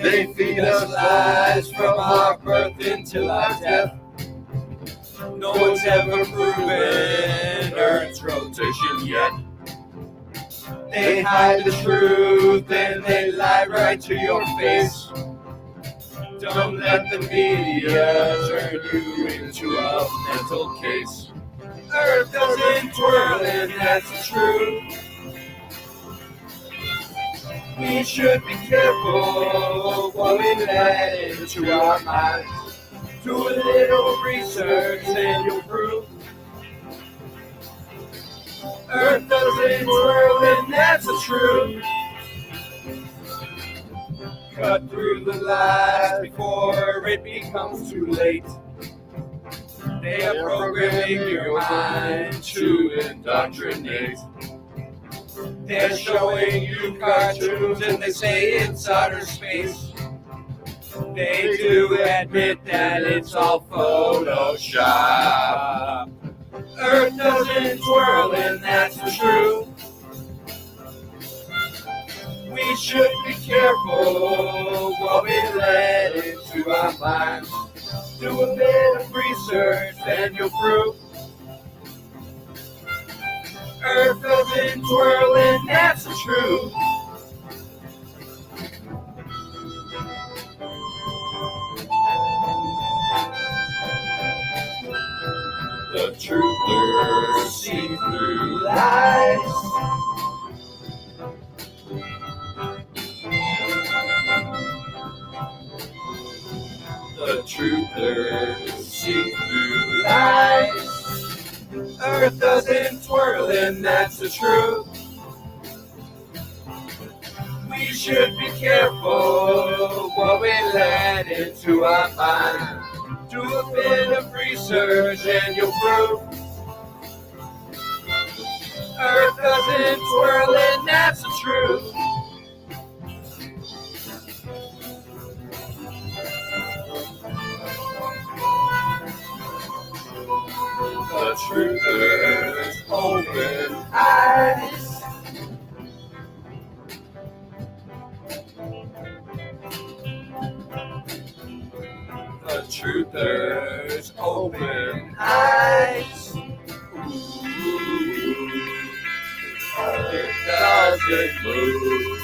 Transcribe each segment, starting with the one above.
They feed us lies from our birth until our death. No one's ever proven Earth's rotation yet. They hide the truth and they lie right to your face. Don't let the media turn you into a mental case. Earth doesn't twirl and that's the truth. We should be careful what we let into our minds. Do a little research and you'll prove Earth doesn't twirl and that's the truth. Cut through the lies before it becomes too late. They are programming your mind to indoctrinate. They're showing you cartoons and they say it's outer space. They do admit that it's all Photoshop. Earth doesn't twirl and that's the truth. We should be careful what we let into our minds. Do a bit of research and you'll prove Earth doesn't twirl and that's the truth. The truthers see through lies. The truthers see through lies. Earth doesn't twirl and that's the truth. We should be careful what we let into our mind. Do a bit of research and you'll prove Earth doesn't twirl and that's the truth. The truthers open eyes. The truthers open eyes. It doesn't move.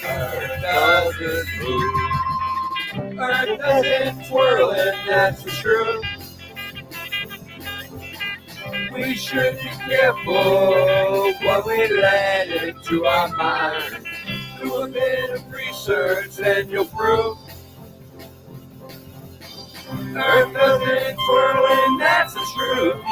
Earth doesn't move. Earth doesn't twirl and that's the truth. We should be careful what we let into our mind. Do a bit of research and you'll prove Earth doesn't twirl and that's the truth.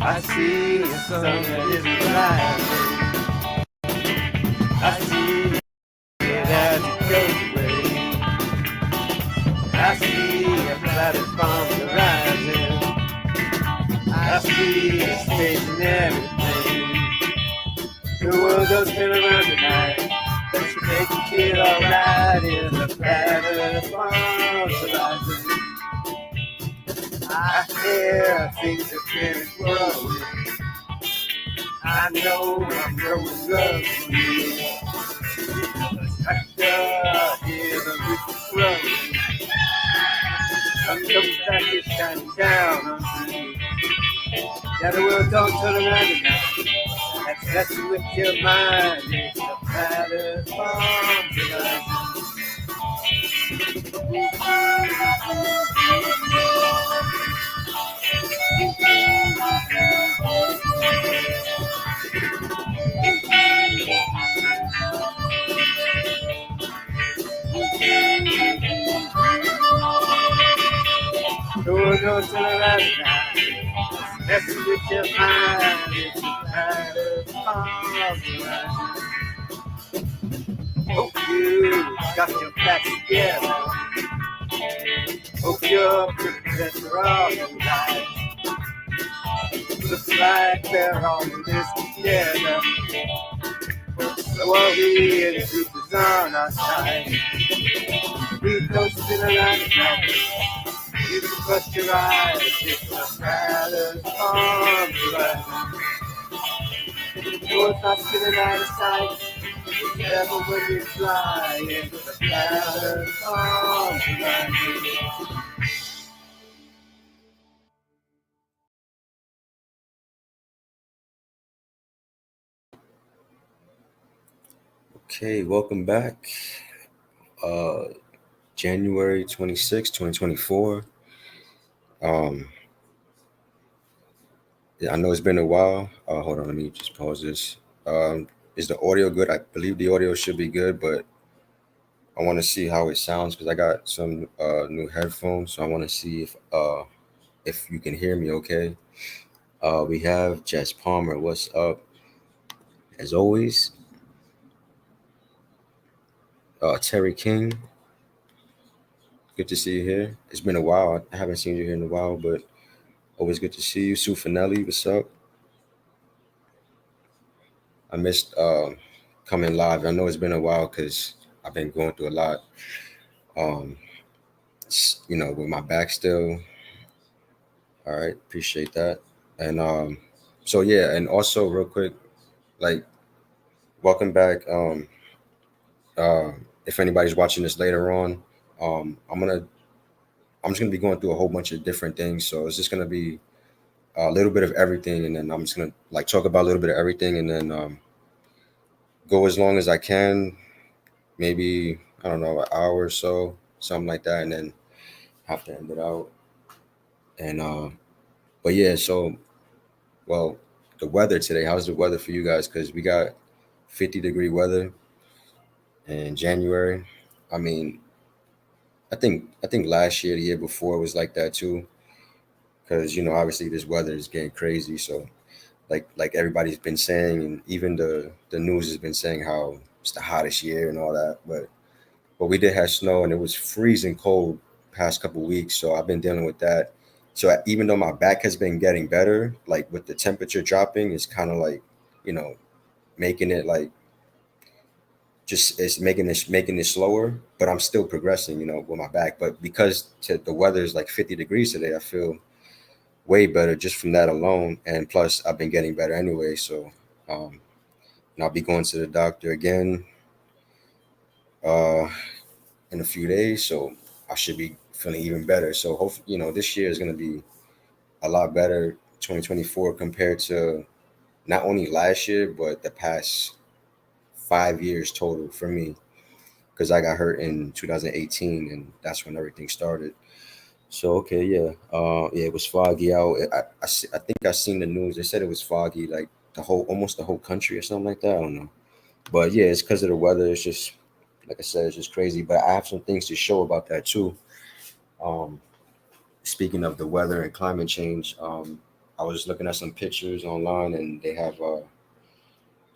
I see a sun that is rising. I see it as it goes away. I see a planet from the rising. I see it's changing everything. The world does spin around tonight. That should make you feel alright in the planet from the rising. I hear things that finish growing. I know I'm growing love for you. The tractor is a rich road. Some comes back is shining down on you. Now the world don't turn around tonight. That's messing with your mind. It's a matter of tonight. The world don't turn around tonight. It's messing with your mind. It's a matter of tonight. Hope you got your facts together. Hope you're prepared for all tonight. Looks like we're all in this together. So what we in the truth is on our side. We don't sit around the night. You can trust your eyes. It's a matter of right. No, it's not sitting out of sight. It's never when you fly. It's a matter of right. Okay, welcome back. January 26, 2024. Yeah, I know it's been a while. Hold on, let me just pause this. Is the audio good? I believe the audio should be good, but I want to see how it sounds because I got some new headphones, so I want to see if you can hear me okay. We have Jess Palmer. What's up? As always, Terry King. Good to see you here. It's been a while. I haven't seen you here in a while, but always good to see you. Sue Finelli, what's up? I missed coming live. I know it's been a while because I've been going through a lot. With my back still. All right, appreciate that. And so yeah, and also real quick, like, welcome back. If anybody's watching this later on, I'm just gonna be going through a whole bunch of different things. So it's just gonna be a little bit of everything, and then I'm just gonna like talk about a little bit of everything, and then go as long as I can. Maybe I don't know, an hour or so, something like that, and then have to end it out. And but yeah, so well, the weather today. How's the weather for you guys? Because we got 50-degree weather in January. I mean, I think last year, the year before was like that too. Because obviously this weather is getting crazy. So like everybody's been saying, and even the news has been saying how it's the hottest year and all that. But we did have snow and it was freezing cold past couple weeks. So I've been dealing with that. So even though my back has been getting better, like with the temperature dropping, it's kind of like you know making it like just it's making it slower, but I'm still progressing, with my back. But because the weather is like 50 degrees today, I feel way better just from that alone. And plus, I've been getting better anyway. So, and I'll be going to the doctor again uh, in a few days. So I should be feeling even better. So hopefully, this year is going to be a lot better, 2024 compared to not only last year but the past 5 years total for me. Because I got hurt in 2018, and that's when everything started. So okay, yeah, yeah, it was foggy out. I think I seen the news. They said it was foggy, like almost the whole country or something like that. I don't know, but yeah, it's because of the weather. It's just like I said, it's just crazy. But I have some things to show about that too. Um, Speaking of the weather and climate change, I was looking at some pictures online, and they're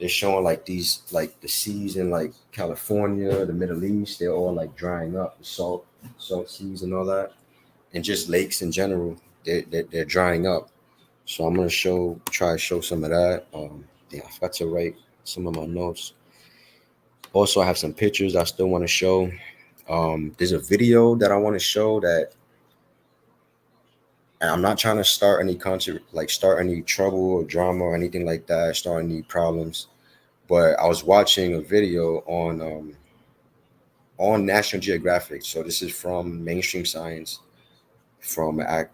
showing like these like the seas in like California, the Middle East. They're all like drying up, the salt seas and all that, and just lakes in general. They're drying up. So I'm gonna try to show some of that. Yeah, I forgot to write some of my notes. Also, I have some pictures I still want to show. There's a video that I want to show that, and I'm not trying to start any start any trouble or drama or anything like that, start any problems. But I was watching a video on National Geographic. So this is from mainstream science, from a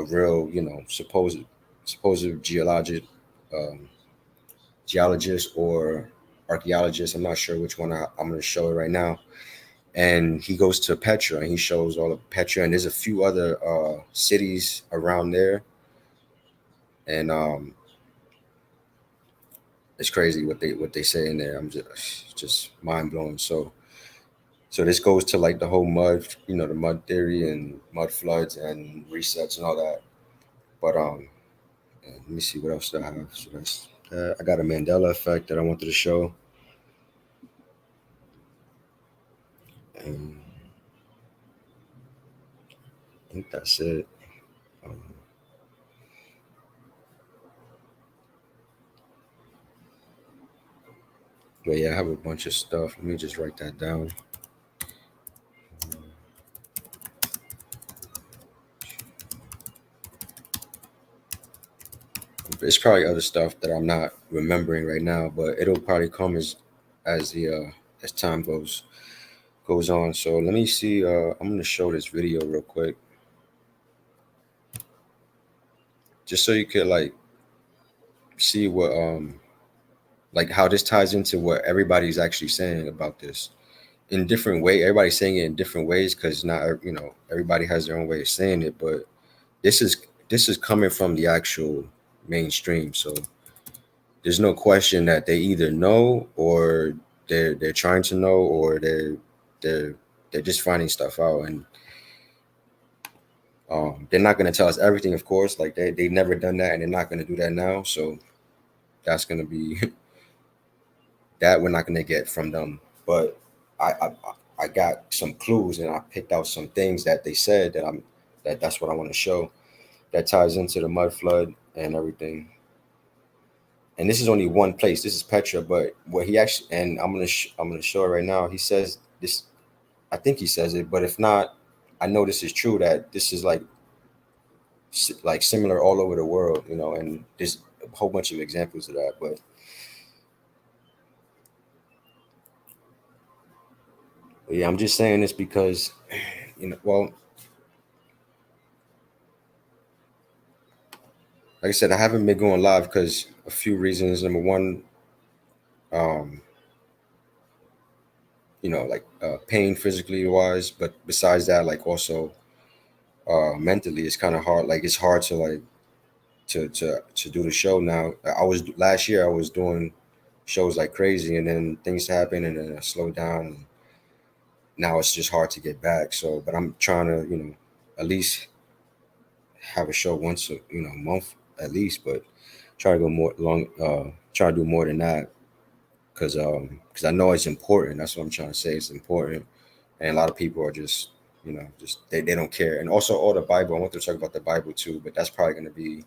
real, supposed supposed geologist or archaeologist. I'm not sure which one I'm going to show it right now. And he goes to Petra and he shows all of Petra, and there's a few other cities around there. And it's crazy what they say in there. I'm just mind blowing. So this goes to like the whole mud, the mud theory and mud floods and resets and all that. But let me see what else do I have. So that's I got a Mandela effect that I wanted to show. And I think that's it. Um, but yeah, I have a bunch of stuff. Let me just write that down. There's probably other stuff that I'm not remembering right now, but it'll probably come as time goes on. So let me see. I'm gonna show this video real quick, just so you could like see what like how this ties into what everybody's actually saying about this in different way. Everybody's saying it in different ways because not everybody has their own way of saying it, but this is this is coming from the actual mainstream. So there's no question that they either know or they're trying to know or they're they're just finding stuff out. And they're not going to tell us everything, of course. Like they've never done that and they're not going to do that now. So that's going to be that we're not going to get from them. But I got some clues and I picked out some things that they said that's what I want to show that ties into the mud flood and everything. And this is only one place. This is Petra, but what he actually, and I'm gonna show it right now. He says this. I think he says it, but if not, I know this is true. That this is like similar all over the world, and there's a whole bunch of examples of that. But yeah, I'm just saying this because, well, like I said, I haven't been going live because a few reasons. Number one, um, like pain physically wise, but besides that, like also mentally, it's kind of hard. Like it's hard to like to do the show now. I was last year I was doing shows like crazy, and then things happen, and then I slowed down. And now it's just hard to get back. So, but I'm trying to at least have a show once a month at least, but try to go more long. Try to do more than that because I know it's important. That's what I'm trying to say. It's important, and a lot of people are just just they don't care. And also all the Bible. I want to talk about the Bible too, but that's probably going to be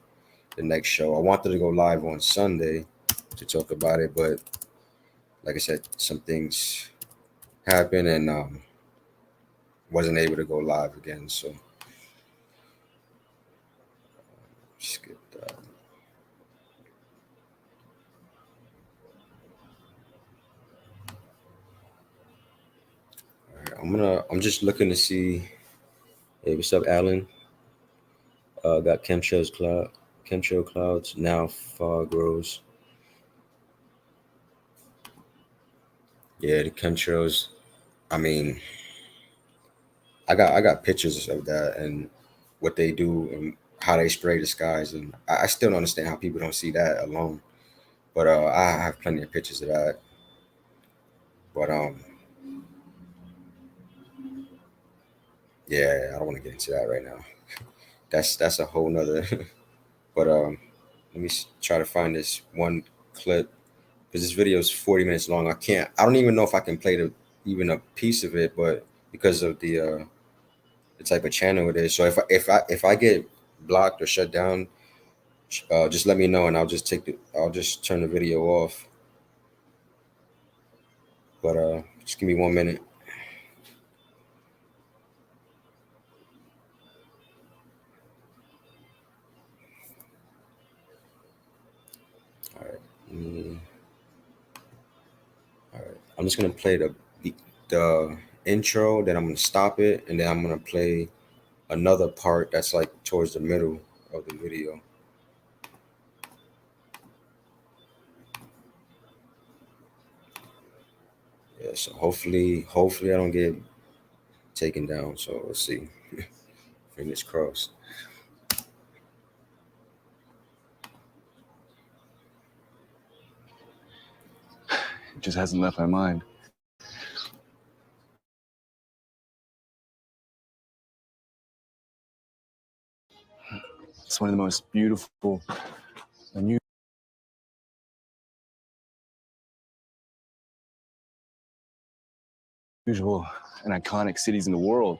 the next show. I wanted to go live on Sunday to talk about it, but like I said, some things happened and wasn't able to go live again. So skip that. All right, I'm just looking to see. Hey, what's up, Alan? Got chemtrail clouds now. Fog grows. Yeah, the chemtrails. I mean, I got pictures of that and what they do and how they spray the skies, and I still don't understand how people don't see that alone. But I have plenty of pictures of that. But yeah, I don't want to get into that right now. That's a whole nother. But let me try to find this one clip because this video is 40 minutes long. I don't even know if I can play even a piece of it, but because of the type of channel it is. So if I get blocked or shut down, just let me know and I'll just turn the video off. But just give me 1 minute. All right. All right. I'm just gonna play the intro, then I'm gonna stop it, and then I'm gonna play another part that's like towards the middle of the video. Yeah, so hopefully I don't get taken down. So let's see. Fingers crossed. It just hasn't left my mind. It's one of the most beautiful, unusual, and iconic cities in the world.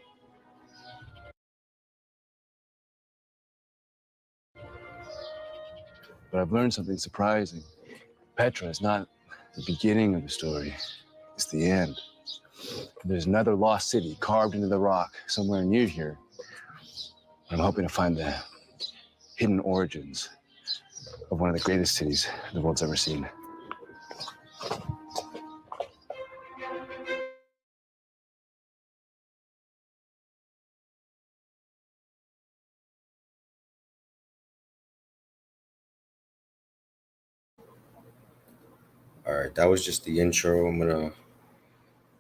But I've learned something surprising. Petra is not the beginning of the story, it's the end. There's another lost city carved into the rock somewhere near here. I'm hoping to find the hidden origins of one of the greatest cities the world's ever seen. All right, that was just the intro. I'm gonna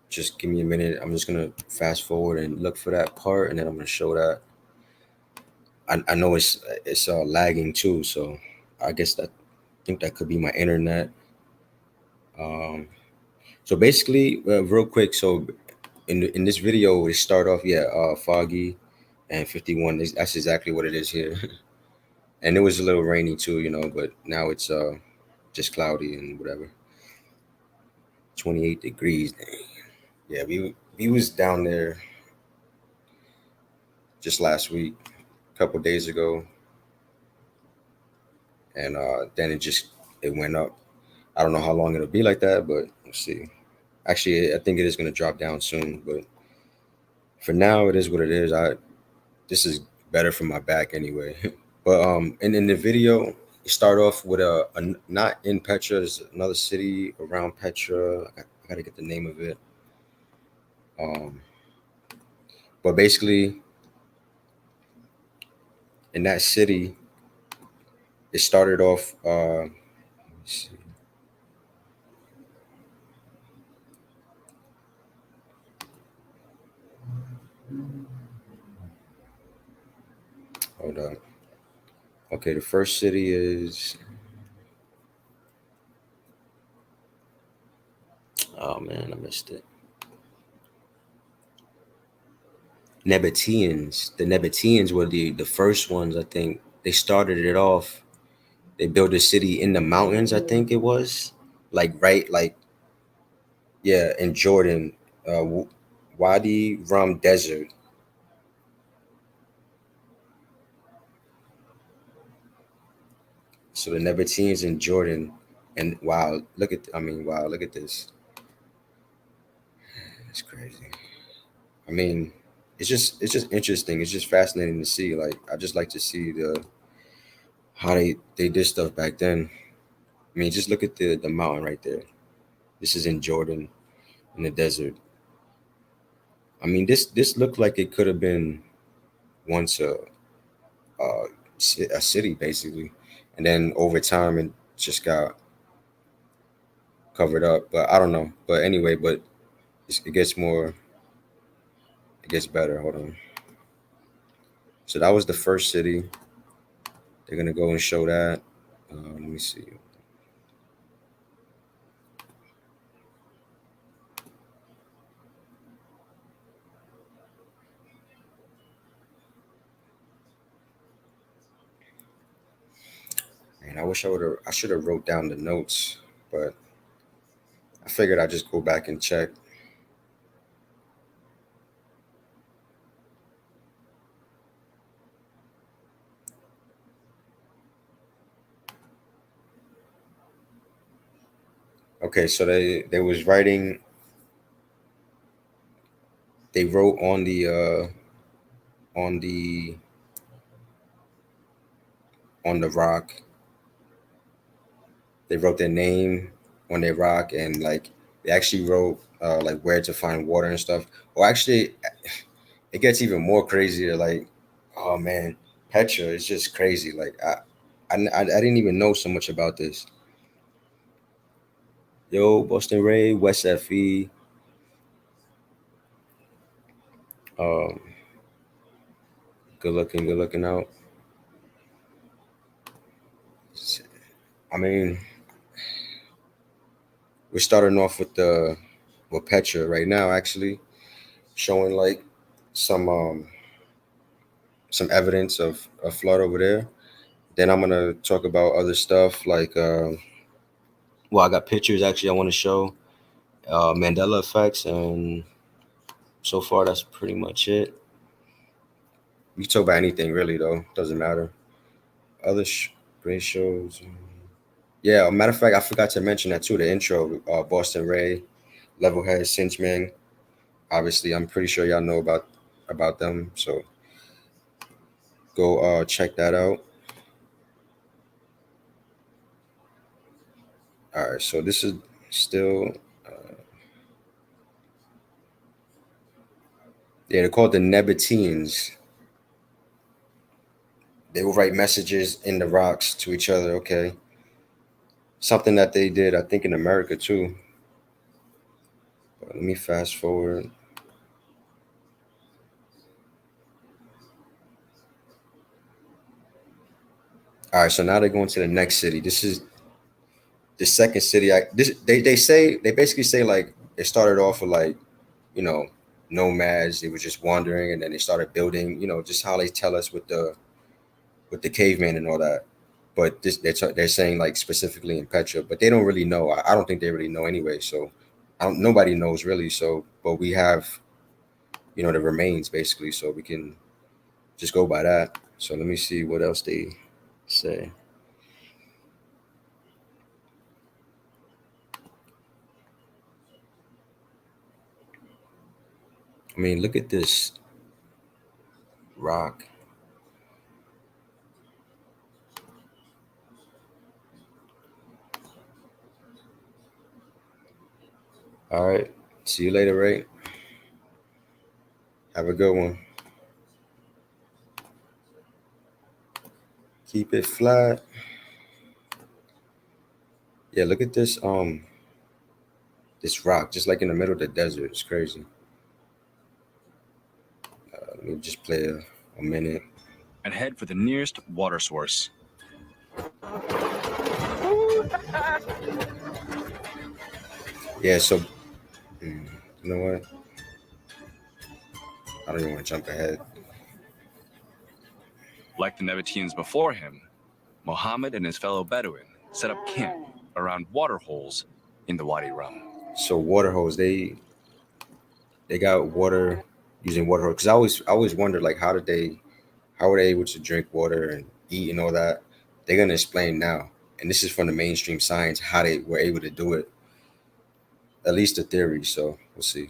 just give me a minute. I'm just gonna fast forward and look for that part, and then I'm gonna show that. I know it's lagging too, so I guess that I think that could be my internet. Um, so basically, real quick, so in this video, we start off, yeah, foggy and 51. That's exactly what it is here, and it was a little rainy too, but now it's just cloudy and whatever. 28 degrees. Dang. Yeah, we was down there just last week, a couple days ago, and then it went up. I don't know how long it'll be like that, but we'll see. Actually, I think it is going to drop down soon, but for now, it is what it is. I This is better for my back anyway. But and in the video, you start off with a not in Petra. There's another city around Petra. I gotta get the name of it. Um, but basically, in that city, it started off. Let me see. Hold on. Okay, the first city is. Oh man, I missed it. Nabateans. The Nabateans were the first ones. I think they started it off. They built a city in the mountains. I think it was like yeah, in Jordan, Wadi Rum Desert. So the Nabateans in Jordan, and wow, look at this. It's crazy. I mean, it's just interesting. It's just fascinating to see. Like I just like to see how they did stuff back then. I mean, just look at the mountain right there. This is in Jordan in the desert. I mean, this looked like it could have been once a city basically, and then over time it just got covered up. But I don't know. But anyway, but it gets better. Hold on. So that was the first city. They're gonna go and show that. Let me see. Man, I wish I should have wrote down the notes, but I figured I'd just go back and check. Okay, so they was writing. They wrote on the on the rock. They wrote their name on their rock, and like they actually wrote like where to find water and stuff. Or actually, it gets even more crazier. Like, oh man, Petra is just crazy. Like I didn't even know so much about this. Yo, Boston Ray, West FE. Um, good looking out. I mean, we're starting off with Petra right now, actually showing like some um some evidence of a flood over there. Then I'm gonna talk about other stuff like well, I got pictures actually I want to show Mandela effects, and so far that's pretty much it. We can talk about anything really though, doesn't matter. Other great shows. Yeah, a matter of fact, I forgot to mention that too. The intro, Boston Ray, Levelhead, Cinchman. Obviously, I'm pretty sure y'all know about them. So go check that out. All right, so this is still yeah, they're called the Nebateans. They will write messages in the rocks to each other. Okay, something that they did, I think, in America too. But let me fast forward. All right, so now they're going to the next city. This is the second city. They basically say like it started off with like you know nomads. They were just wandering, and then they started building. Just how they tell us with the caveman and all that. But they're saying like specifically in Petra, but they don't really know. I don't think they really know anyway. So nobody knows really. So, but we have the remains basically, so we can just go by that. So let me see what else they say. I mean, look at this rock. All right. See you later, Ray. Have a good one. Keep it flat. Yeah, look at this rock, just like in the middle of the desert. It's crazy. Let me just play a minute. And head for the nearest water source. Yeah, so you know what? I don't even want to jump ahead. Like the Nabateans before him, Muhammad and his fellow Bedouin set up camp around water holes in the Wadi Rum. So water hose, they got water using water hose. Because I always wondered like how were they able to drink water and eat and all that? They're gonna explain now, and this is from the mainstream science how they were able to do it. At least the theory. So we'll see.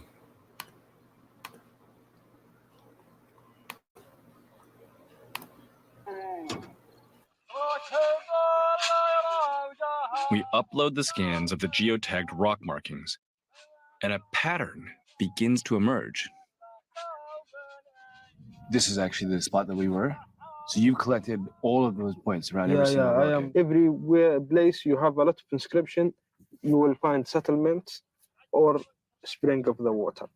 We upload the scans of the geotagged rock markings, and a pattern begins to emerge. This is actually the spot that we were. So you've collected all of those points around every Yeah, single I rock. am. Everywhere place you have a lot of inscription, you will find settlements or spring of the water.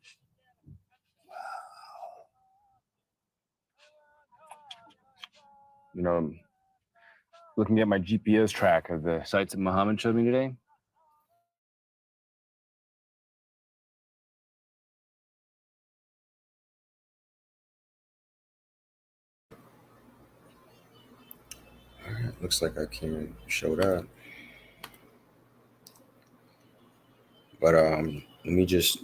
Looking at my GPS track of the sites that Muhammad showed me today. All right, looks like I can't show that. But let me just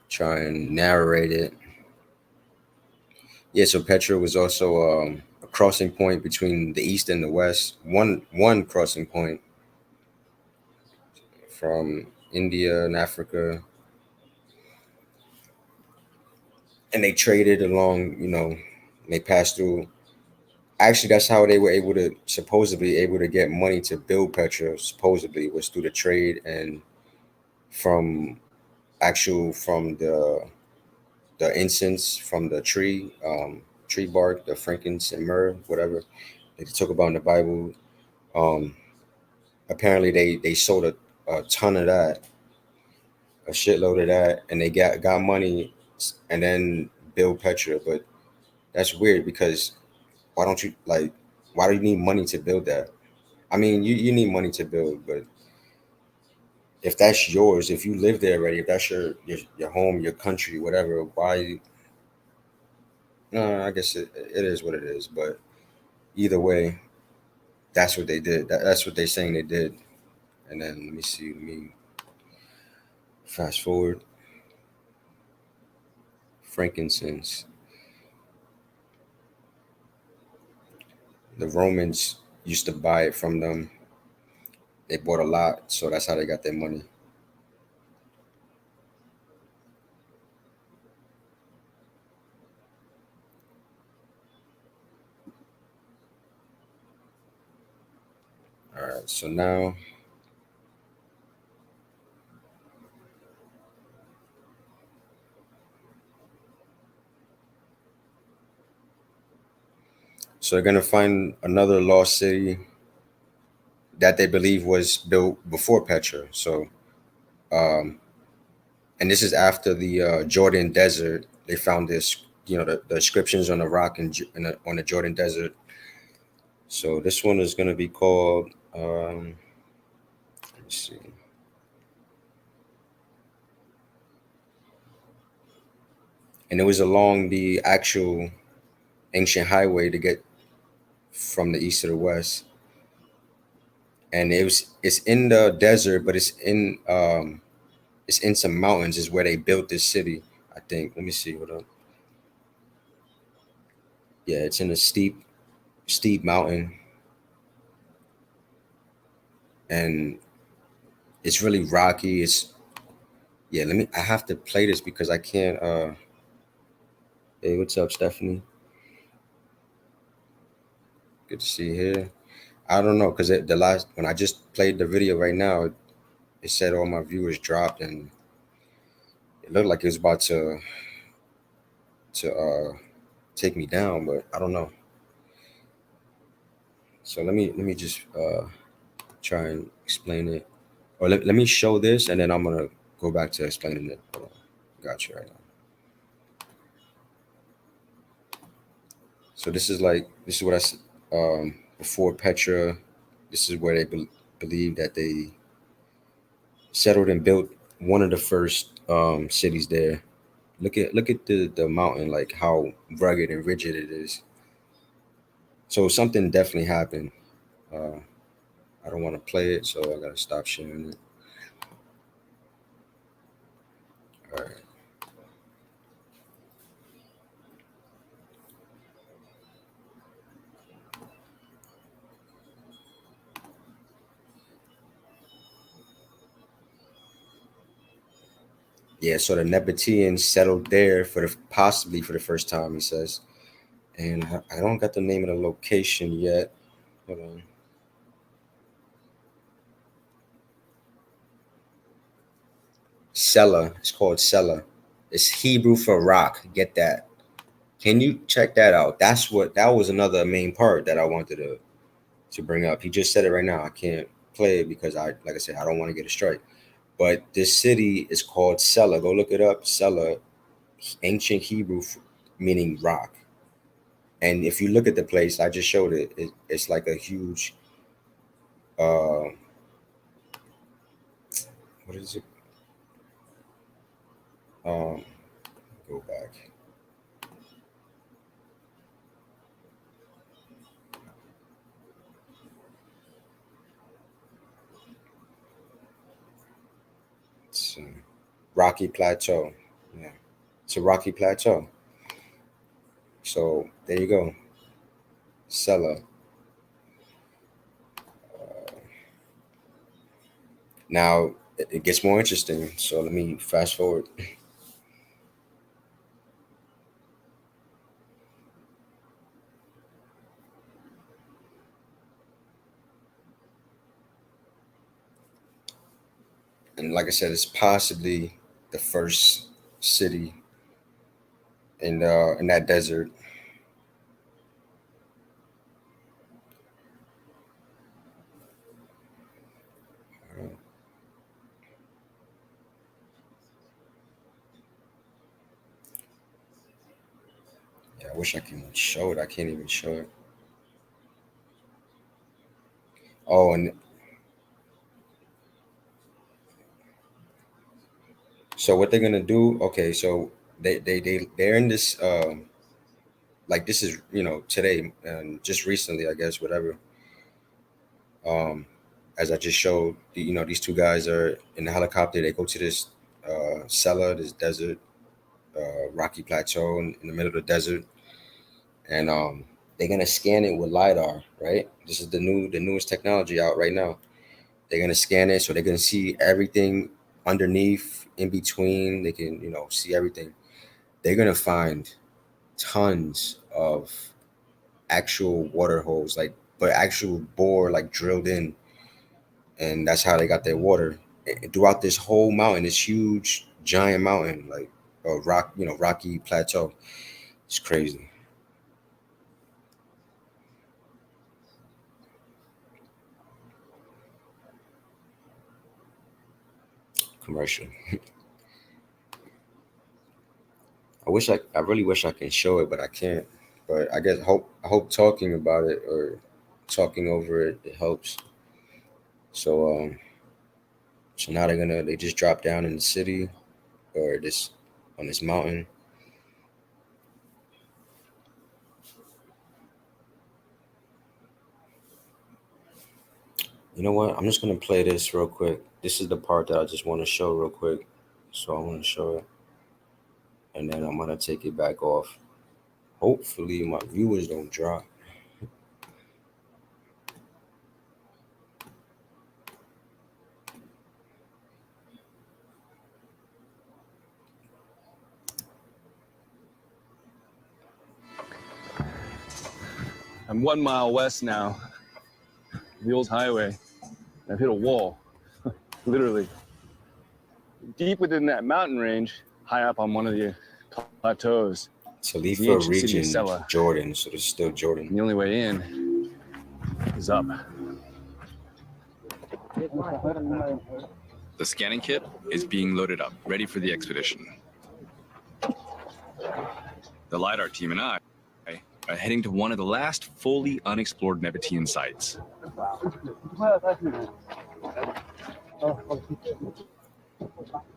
try and narrate it. Yeah, so Petra was also a crossing point between the east and the west. One crossing point from India and Africa, and they traded along. They passed through. Actually, that's how they were supposedly able to get money to build Petra. Supposedly was through the trade and from from the incense from the tree bark, the frankincense and myrrh, whatever they talk about in the Bible. Um, Apparently, they sold a ton of that a shitload of that, and they got money, and then build Petra. But that's weird because why don't you like? Why do you need money to build that? I mean, you need money to build, but if that's yours, if you live there already, if that's your home, your country, whatever, why? No, I guess it is what it is. But either way, that's what they did. That's what they're saying they did. And then let me see. Let me fast forward. Frankincense. The Romans used to buy it from them. They bought a lot, so that's how they got their money. All right, so now they're gonna find another lost city that they believe was built before Petra. So, and this is after the Jordan Desert. They found this, the inscriptions on the rock on the Jordan Desert. So this one is gonna be called. Let me see. And it was along the actual ancient highway to get from the east to the west. And it's in the desert, but it's in some mountains is where they built this city, I think. Let me see. Hold on. Yeah, it's in a steep mountain, and it's really rocky. It's yeah. I have to play this because I can't. Hey, what's up, Stephanie? Good to see you here. I don't know because the last when I just played the video right now, it said all my viewers dropped, and it looked like it was about to take me down, but I don't know. So let me just try and explain it, or let me show this, and then I'm gonna go back to explaining it. Hold on. Got you right now. So this is what I said before Petra. This is where they believe that they settled and built one of the first cities there. Look at the mountain, like how rugged and rigid it is. So something definitely happened. Uh, I don't want to play it, so I gotta stop sharing it. All right. Yeah, so the Nabateans settled there possibly for the first time, he says. And I don't got the name of the location yet. Hold on. Sela. It's called Sela. It's Hebrew for rock. Get that. Can you check that out? That was another main part that I wanted to bring up. He just said it right now. I can't play it because like I said, I don't want to get a strike. But this city is called Sela. Go look it up. Sela, ancient Hebrew meaning rock. And if you look at the place, I just showed it's like a huge uh what is it? Um Go back. It's Rocky Plateau. Yeah. It's a rocky plateau. So there you go. Sela. Now it gets more interesting. So let me fast forward. And like I said, it's possibly the first city in that desert. I wish I can show it. I can't even show it. Oh, and so what they're gonna do? Okay, so they're in this like this is today and just recently, I guess, whatever. Um, as I just showed, these two guys are in the helicopter. They go to this cellar, this desert, rocky plateau in the middle of the desert, and they're gonna scan it with lidar. Right, this is the newest technology out right now. They're gonna scan it, so they're gonna see everything underneath, in between. They can see everything. They're gonna find tons of actual water holes, like but actual bore like drilled in, and that's how they got their water. And throughout this whole mountain, this huge giant mountain, like a rocky plateau. It's crazy. Commercial. I really wish I can show it, but I can't. But I guess I hope talking about it or talking over it helps. So so now they just drop down in the city or this on this mountain. You know what? I'm just gonna play this real quick. This is the part that I just want to show real quick. So I want to show it, and then I'm gonna take it back off. Hopefully my viewers don't drop. I'm 1 mile west now, the old highway. I've hit a wall, literally. Deep within that mountain range, high up on one of the plateaus, Talifa the ancient city region, of Sela. Jordan. So this is still Jordan. And the only way in is up. The scanning kit is being loaded up, ready for the expedition. The LiDAR team and I are heading to one of the last fully unexplored Nebatean sites.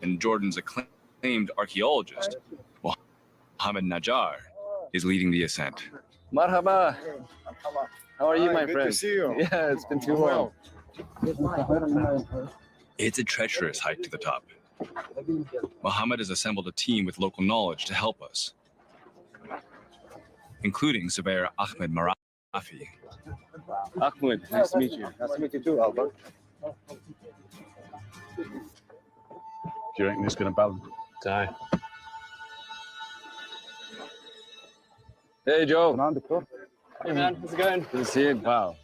And Jordan's acclaimed archaeologist, Mohammed Najjar, is leading the ascent. Marhaba. How are you, my Good friend? to see you. Yeah, it's been too long. It's a treacherous hike to the top. Mohammed has assembled a team with local knowledge to help us, including surveyor Ahmed Marafi. Ahmed, nice to meet you. Nice to meet you too, Albert. Do you reckon it's going to balance? Hi. Hey, Joe. Hey, man. How's it going? Good to see you. Wow.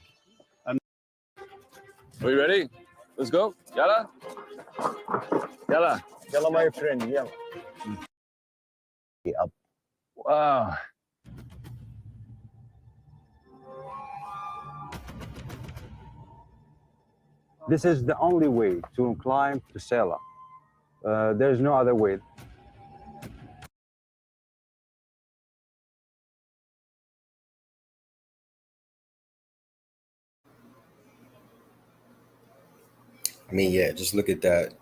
Are you ready? Let's go. Yalla. Yalla. Yalla, my friend. Yalla. Wow. This is the only way to climb to Sela. There's no other way. I mean, yeah, just look at that.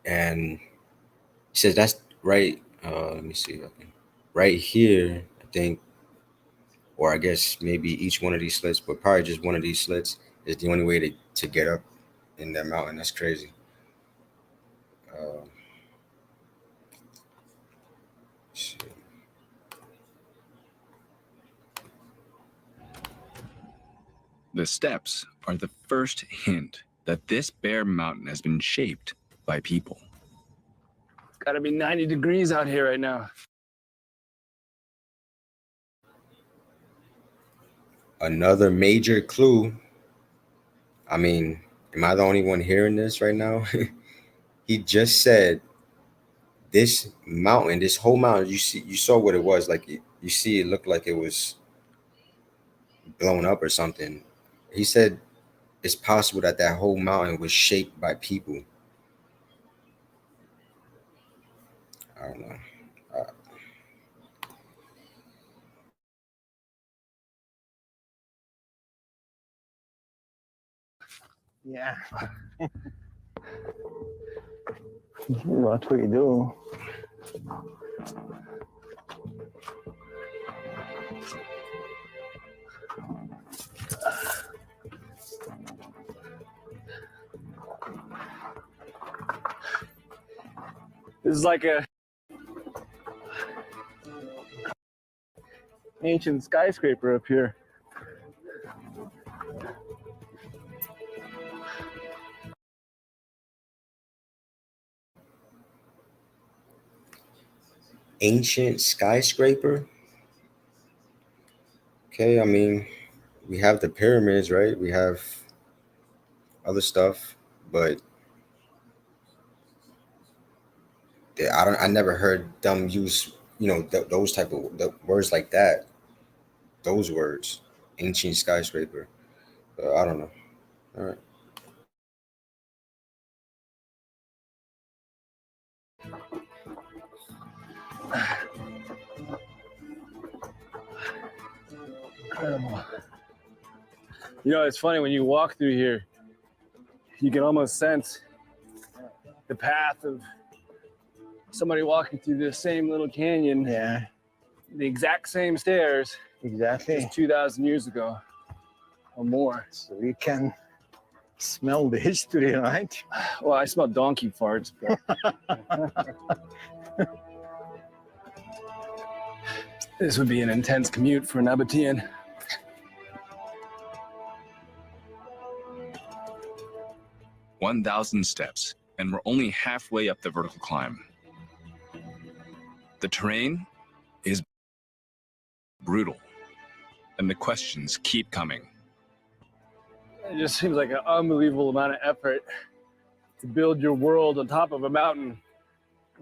And he says that's right. Let me see. Right here, I think, or I guess maybe each one of these slits, but probably just one of these slits is the only way to get up in that mountain. That's crazy. Let's see. The steps are the first hint that this bare mountain has been shaped by people. It's gotta be 90 degrees out here right now. Another major clue. I mean, am I the only one hearing this right now? He just said this mountain, this whole mountain, you saw what it was like. You see, it looked like it was blown up or something. He said it's possible that whole mountain was shaped by people. I don't know. Yeah. What we do? This is like a ancient skyscraper up here. Ancient skyscraper. Okay, I mean, we have the pyramids, right? We have other stuff, but I never heard them use, those type of words like that. Those words, ancient skyscraper. I don't know. All right. Incredible. You know, it's funny when you walk through here, you can almost sense the path of somebody walking through this same little canyon, Yeah, the exact same stairs exactly. as 2,000 years ago or more. So we can smell the history, right? Well, I smell donkey farts, but this would be an intense commute for an Abatian. "1,000 steps, and we're only halfway up the vertical climb. The terrain is brutal, and the questions keep coming. It just seems like an unbelievable amount of effort to build your world on top of a mountain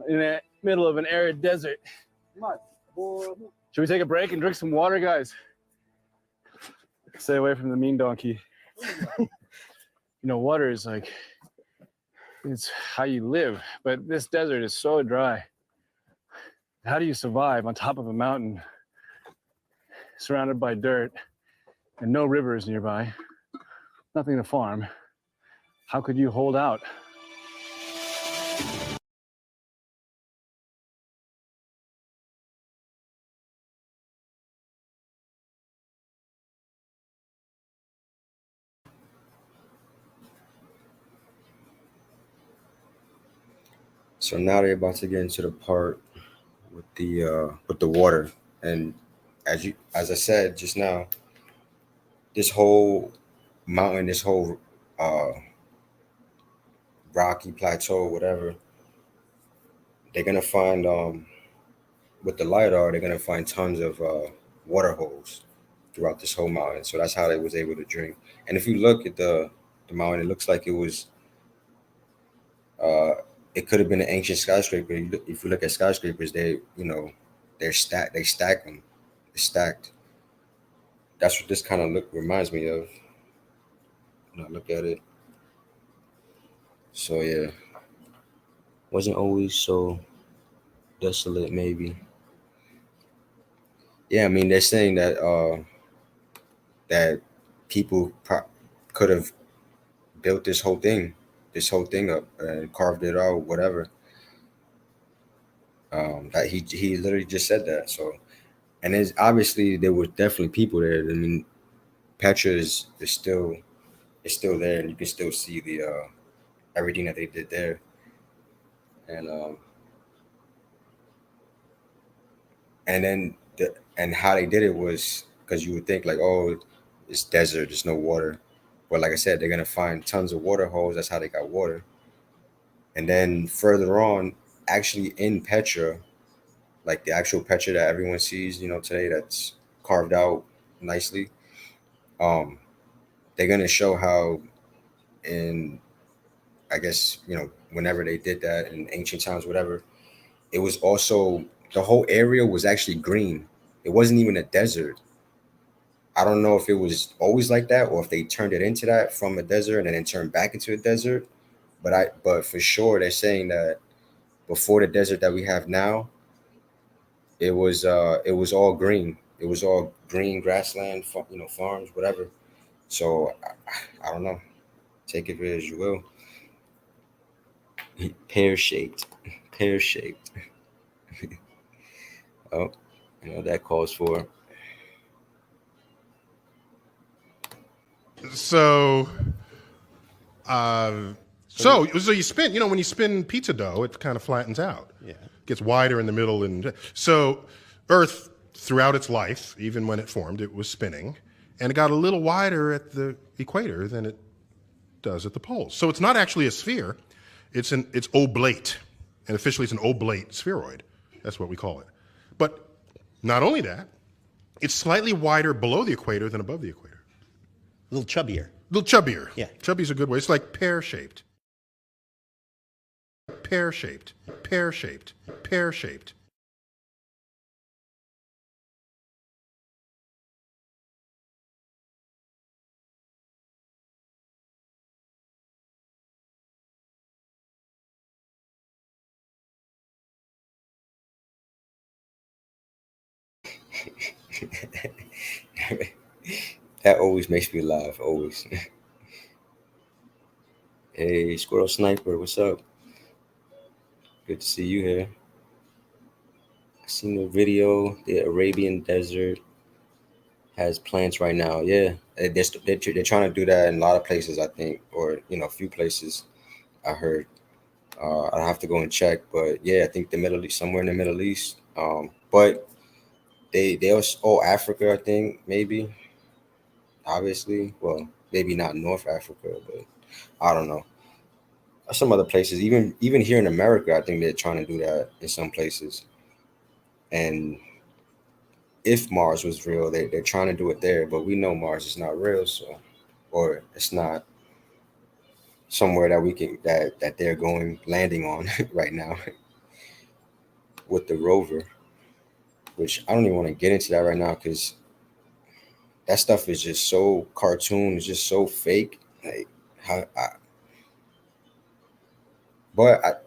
in the middle of an arid desert. Should we take a break and drink some water, guys? Stay away from the mean donkey. You know, water is like, it's how you live, but this desert is so dry. How do you survive on top of a mountain surrounded by dirt and no rivers nearby, nothing to farm? How could you hold out? So now they're about to get into the part with the water, and as I said just now, this whole mountain, this whole uh, rocky plateau, whatever, they're gonna find with the lidar, they're gonna find tons of water holes throughout this whole mountain. So that's how they was able to drink. And if you look at the mountain, it looks like it was uh, it could have been an ancient skyscraper. If you look at skyscrapers, they're stacked. They stack them. They're stacked. That's what this kind of look reminds me of when I look at it. So yeah, wasn't always so desolate. Maybe. Yeah, I mean they're saying that people could have built this whole thing up and carved it out, whatever. That he literally just said that. So, and there's obviously there were definitely people there. I mean, Petra is still there, and you can still see the everything that they did there, and and then and how they did it was because you would think like, oh, it's desert, there's no water, but like I said, they're gonna find tons of water holes. That's how they got water. And then further on, actually in Petra, like the actual Petra that everyone sees, today, that's carved out nicely. Um, they're gonna show how in, I guess, whenever they did that in ancient times, whatever, it was also the whole area was actually green. It wasn't even a desert. I don't know if it was always like that or if they turned it into that from a desert and then turned back into a desert. But for sure they're saying that before the desert that we have now, it was all green. It was all green grassland, farms, whatever. So I don't know. Take it as you will. Pear-shaped. Pear-shaped. Oh, you know that calls for. So, so you spin. You know, when you spin pizza dough, it kind of flattens out. Yeah. Gets wider in the middle, and so Earth, throughout its life, even when it formed, it was spinning, and it got a little wider at the equator than it does at the poles. So it's not actually a sphere; it's oblate, and officially it's an oblate spheroid. That's what we call it. But not only that, it's slightly wider below the equator than above the equator. A little chubbier. A little chubbier. Yeah. Chubby's a good way. It's like pear-shaped. Pear-shaped. Pear-shaped. Pear-shaped. That always makes me laugh. Always. Hey, Squirrel Sniper, what's up? Good to see you here. I seen the video. The Arabian Desert has plants right now. Yeah, they're trying to do that in a lot of places, I think, or a few places. I heard. I'll have to go and check, but yeah, I think the Middle East, somewhere in the Middle East. But they also Africa, I think, maybe. Obviously, well, maybe not North Africa, but I don't know. Some other places, even here in America, I think they're trying to do that in some places. And if Mars was real, they're trying to do it there, but we know Mars is not real, so, or it's not somewhere that we can that they're landing on right now with the rover, which I don't even want to get into that right now because that stuff is just so cartoon, it's just so fake. Like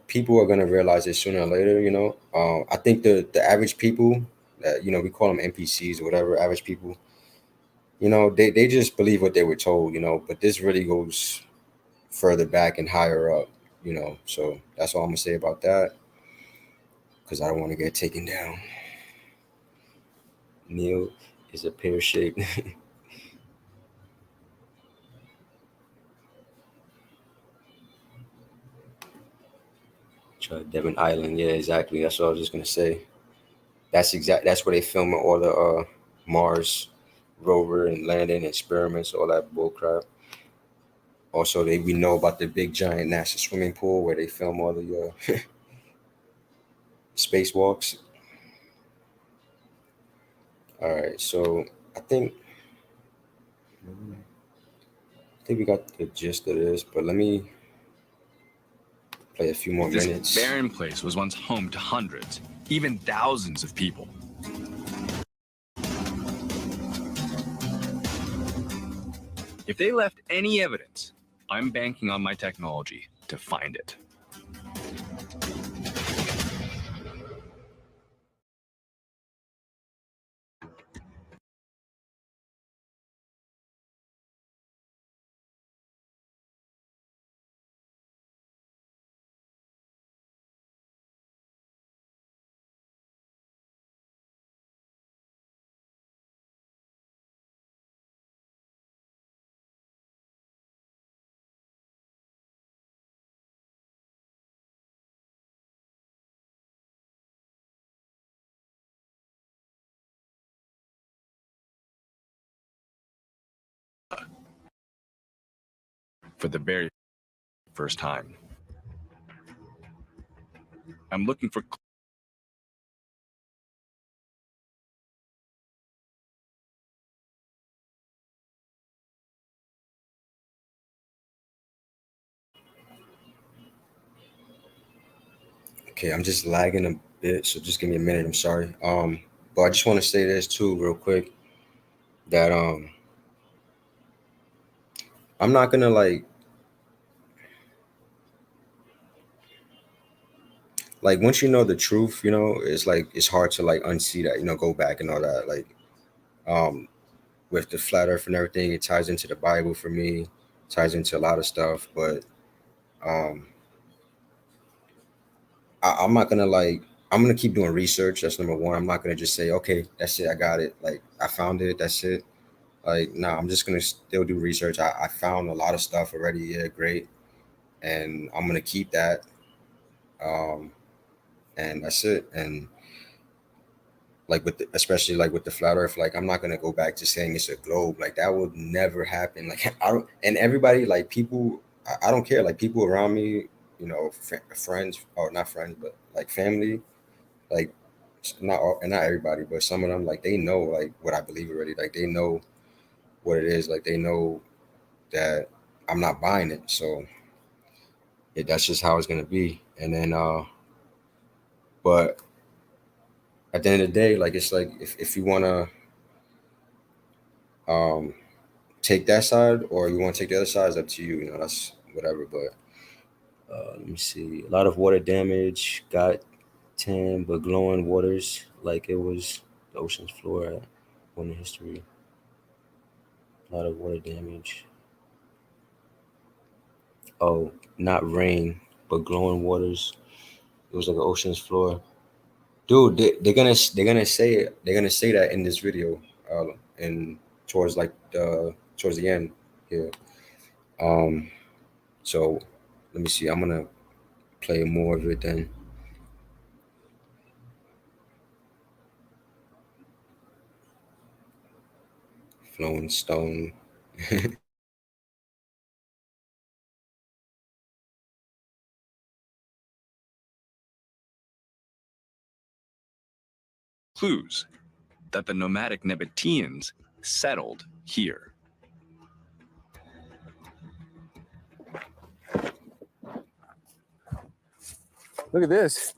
people are gonna realize it sooner or later. I think the average people that we call them NPCs or whatever, average people. They just believe what they were told. But this really goes further back and higher up. So that's all I'm gonna say about that because I don't want to get taken down. Neil is a pear-shaped. Devon Island, yeah, exactly. That's what I was just gonna say. That's where they film all the Mars rover and landing experiments, all that bullcrap. Also, we know about the big giant NASA swimming pool where they film all the spacewalks. All right, so I think we got the gist of this, but let me play a few more minutes. This barren place was once home to hundreds, even thousands of people. If they left any evidence, I'm banking on my technology to find it. For the very first time, I'm looking for Okay, I'm just lagging a bit, so just give me a minute. I'm sorry. But I just want to say this too, real quick, that I'm not gonna like once you know the truth, it's like it's hard to like unsee that, go back and all that. Like with the flat earth and everything, it ties into the Bible for me, ties into a lot of stuff, but I'm not gonna I'm gonna keep doing research. That's number one. I'm not gonna just say, okay, that's it, I got it. Like I found it, that's it. Like, no, I'm just gonna still do research. I found a lot of stuff already. Yeah, great. And I'm gonna keep that. Um, and that's it. And like especially like with the flat earth, like I'm not gonna go back to saying it's a globe. Like that would never happen. Like I don't, and everybody, like people, I don't care. Like people around me, friends or not friends, but like family, like not all, and not everybody, but some of them, like they know like what I believe already. Like they know what it is. Like they know that I'm not buying it. So that's just how it's gonna be. And then but at the end of the day, like it's like if you wanna um take that side or you want to take the other side, is up to you. You know, that's whatever. But let me see. A lot of water damage. Got 10, but glowing waters like it was the ocean's floor at one in history. A lot of water damage. Oh, not rain, but glowing waters. It was like the ocean's floor. Dude, they're gonna say it. They're gonna say that in this video, and towards like towards the end here. So let me see. I'm gonna play more of it then. Flowing stone. Clues that the nomadic Nabateans settled here. Look at this.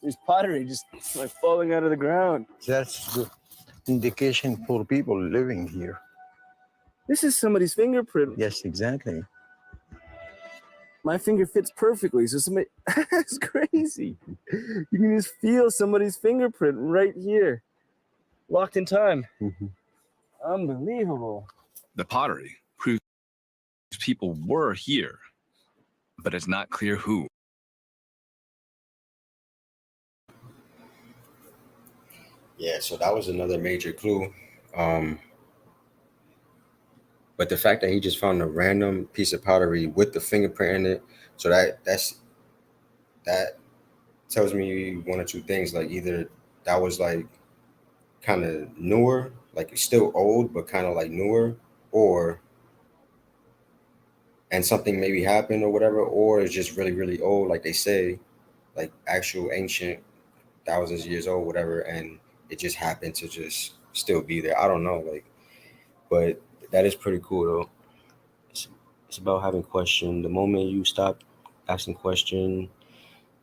There's pottery just like falling out of the ground. That's the indication for people living here. This is somebody's fingerprint. Yes, exactly. My finger fits perfectly. So somebody, that's crazy. You can just feel somebody's fingerprint right here, locked in time. Unbelievable. The pottery proves people were here, but it's not clear who. Yeah, so that was another major clue. But the fact that he just found a random piece of pottery with the fingerprint in it, so that tells me one or two things. Like either that was like kind of newer, like it's still old, but kind of like newer, or and something maybe happened or whatever, or it's just really, really old, like they say, like actual ancient thousands of years old, whatever, and it just happened to just still be there. I don't know, like, but that is pretty cool though. It's about having question. The moment you stop asking question,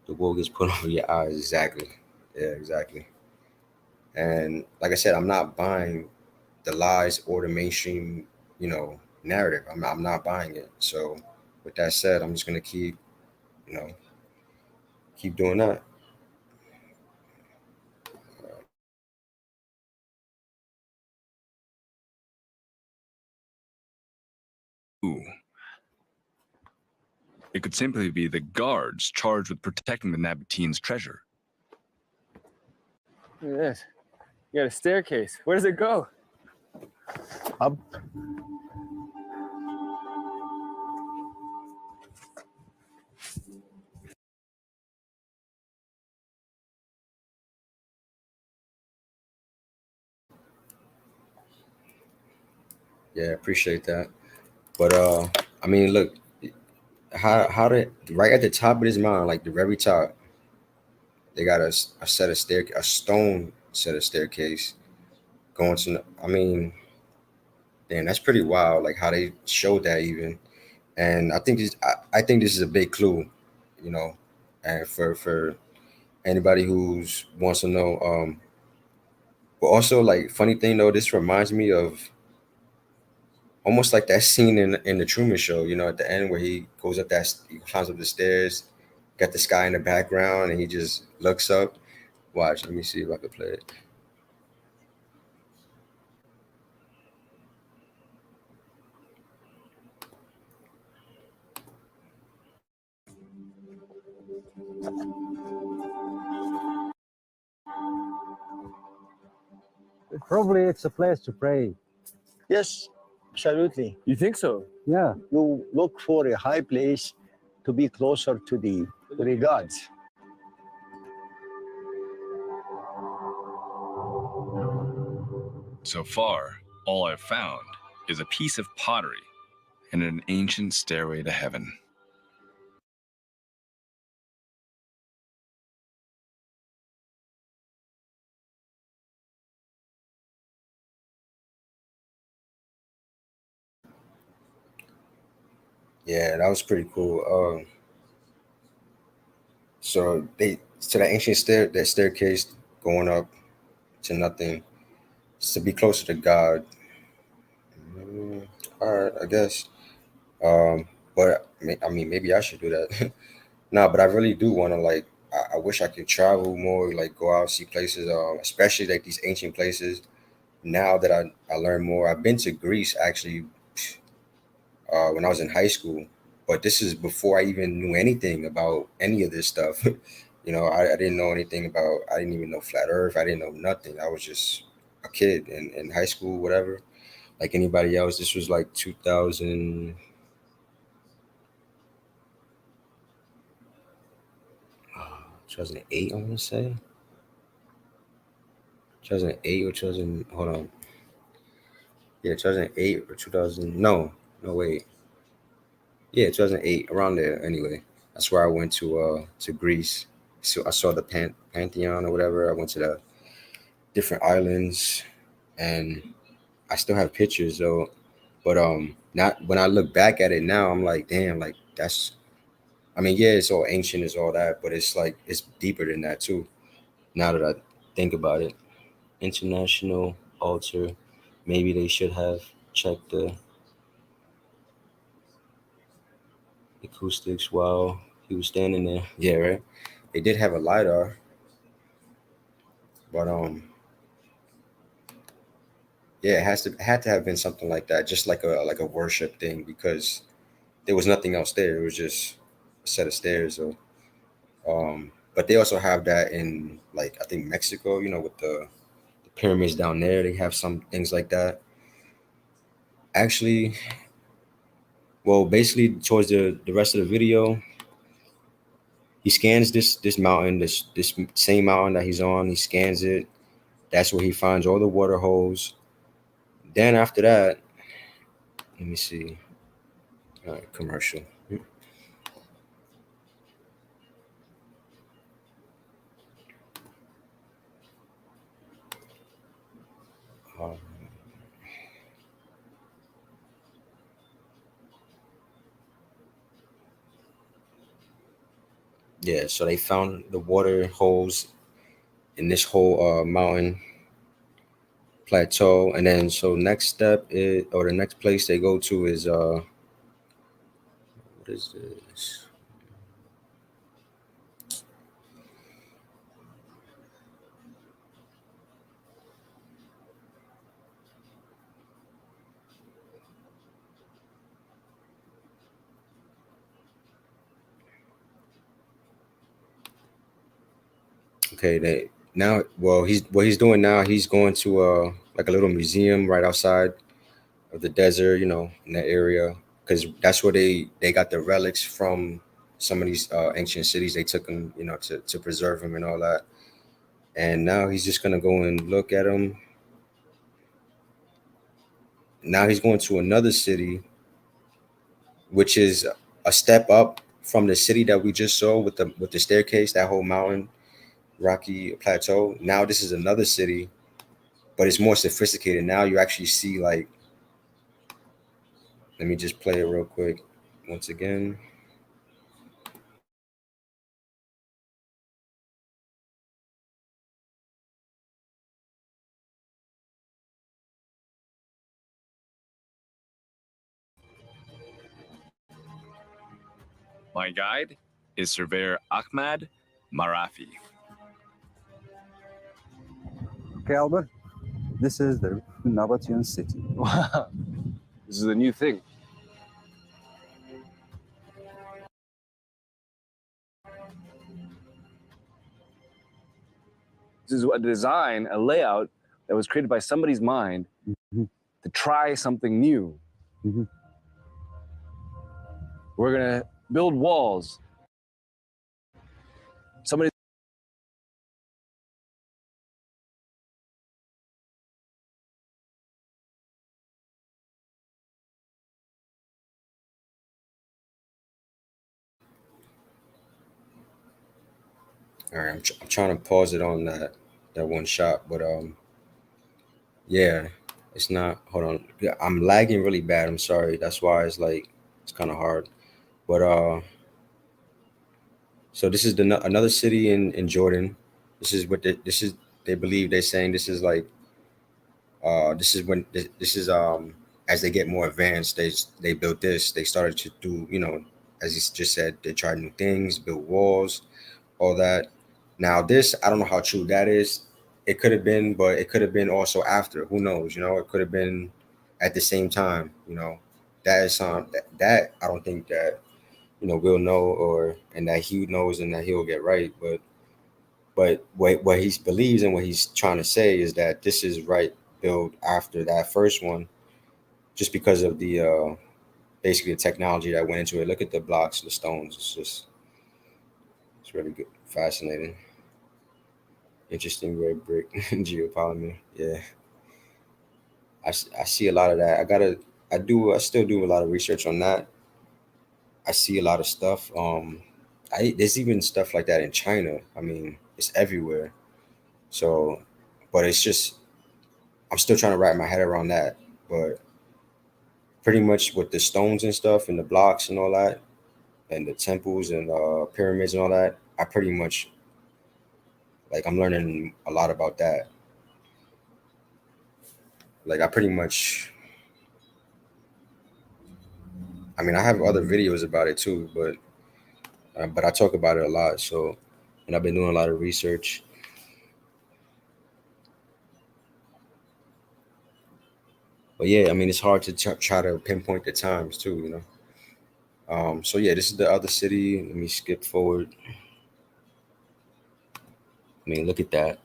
the wool gets put over your eyes. Exactly. Yeah, exactly. And like I said, I'm not buying the lies or the mainstream, narrative. I'm not buying it. So with that said, I'm just gonna you know, keep doing that. Who? It could simply be the guards charged with protecting the Nabateans' treasure. Look at this. You got a staircase. Where does it go? Up. Yeah, appreciate that. But I mean, look, how did right at the top of this mountain, like the very top, they got a set of a stone set of staircase going to. I mean, damn, that's pretty wild. Like how they showed that even, and I think this is a big clue, you know, and for anybody who's wants to know. But also like funny thing though, this reminds me of almost like that scene in the Truman Show, at the end where he goes up he climbs up the stairs, got the sky in the background, and he just looks up. Watch, let me see if I can play it. Probably it's a place to pray. Yes, absolutely. You think so? Yeah. You look for a high place to be closer to the gods. So far, all I've found is a piece of pottery and an ancient stairway to heaven. Yeah, that was pretty cool. So that ancient that staircase going up to nothing, it's to be closer to God. All right, I guess. But I mean, maybe I should do that. No, but I really do want to like. I wish I could travel more, like go out see places, especially like these ancient places. Now that I learn more, I've been to Greece actually when I was in high school, but this is before I even knew anything about any of this stuff. I didn't know anything about. I didn't even know flat Earth. I didn't know nothing. I was just a kid in high school, whatever. Like anybody else, this was like 2008, I want to say 2008 or 2000. Hold on, yeah, 2008 or 2000. No, wait, yeah, 2008, around there. Anyway, that's where I went to Greece. So I saw the Pantheon or whatever. I went to the different islands, and I still have pictures though. But not when I look back at it now, I'm like, damn, like that's. I mean, yeah, it's all ancient, it's all that, but it's like it's deeper than that too. Now that I think about it, international altar, maybe they should have checked the acoustics while he was standing there. Yeah, right. They did have a lidar, but yeah, it had to have been something like that, just like a worship thing, because there was nothing else there. It was just a set of stairs. So, but they also have that in like I think Mexico. With the pyramids down there, they have some things like that. Actually, well, basically towards the rest of the video, he scans this mountain, this same mountain that he's on. He scans it. That's where he finds all the water holes. Then after that, let me see. All right, commercial. Um, yeah, so they found the water holes in this whole mountain plateau, and then so next step is, or the next place they go to is what is this? Okay, they now well he's what he's doing now. He's going to like a little museum right outside of the desert, in that area, because that's where they got the relics from some of these ancient cities. They took them, to preserve them and all that. And now he's just gonna go and look at them. Now he's going to another city, which is a step up from the city that we just saw with the staircase, that whole mountain, rocky plateau. Now this is another city, but it's more sophisticated. Now you actually see like, let me just play it real quick once again. My guide is Surveyor Ahmad Marafi. Okay, Albert. This is the Nabatean city. Wow. This is a new thing. This is a design, a layout that was created by somebody's mind to try something new. We're gonna build walls. Somebody. All right, I'm trying to pause it on that one shot, but yeah, it's not. Hold on, yeah, I'm lagging really bad. I'm sorry. That's why it's like it's kind of hard. But so this is another city in Jordan. This is what they believe they're saying. This is like this is when this is as they get more advanced, they built this. They started to do, you know, as you just said, they tried new things, built walls, all that. Now this, I don't know how true that is. It could have been, but it could have been also after. Who knows? You know, it could have been at the same time. You know, that is that I don't think that, you know, we'll know, or and that he knows and that he'll get right. But what he believes and what he's trying to say is that this is right built after that first one, just because of the basically the technology that went into it. Look at the blocks, the stones. It's really good, fascinating, interesting red brick geopolymer. Yeah, I see a lot of that. I still do a lot of research on that. I see a lot of stuff. There's even stuff like that in China. I mean, it's everywhere. So, but it's just I'm still trying to wrap my head around that. But pretty much with the stones and stuff and the blocks and all that, and the temples and pyramids and all that, I pretty much like I'm learning a lot about that. Like I pretty much, I mean, I have other videos about it too, but I talk about it a lot. So, and I've been doing a lot of research. But yeah, I mean, it's hard to try to pinpoint the times too, you know. So yeah, this is the other city. Let me skip forward. I mean, look at that.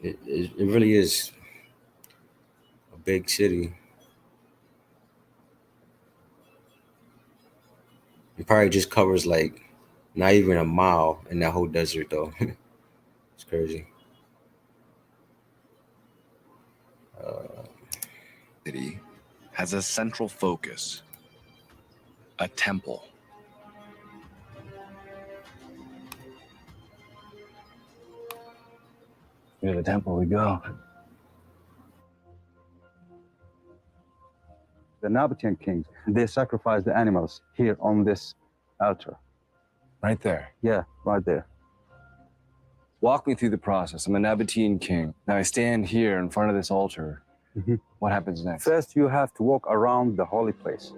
It really is a big city. It probably just covers like not even a mile in that whole desert though. It's crazy. City has a central focus, a temple. Near the temple we go. The Nabatean kings, they sacrificed the animals here on this altar. Right there. Yeah, right there. Walk me through the process. I'm a Nabatean king. Now I stand here in front of this altar. What happens next? First, you have to walk around the holy place.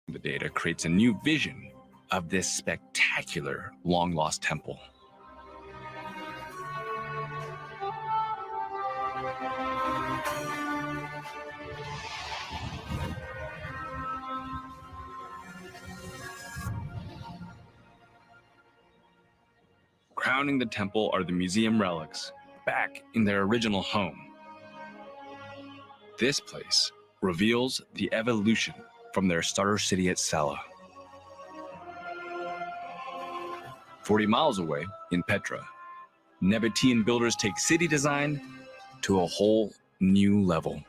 The data creates a new vision of this spectacular long-lost temple. Crowning the temple are the museum relics, back in their original home. This place reveals the evolution from their starter city at Sala. 40 miles away in Petra, Nabatean builders take city design to a whole new level.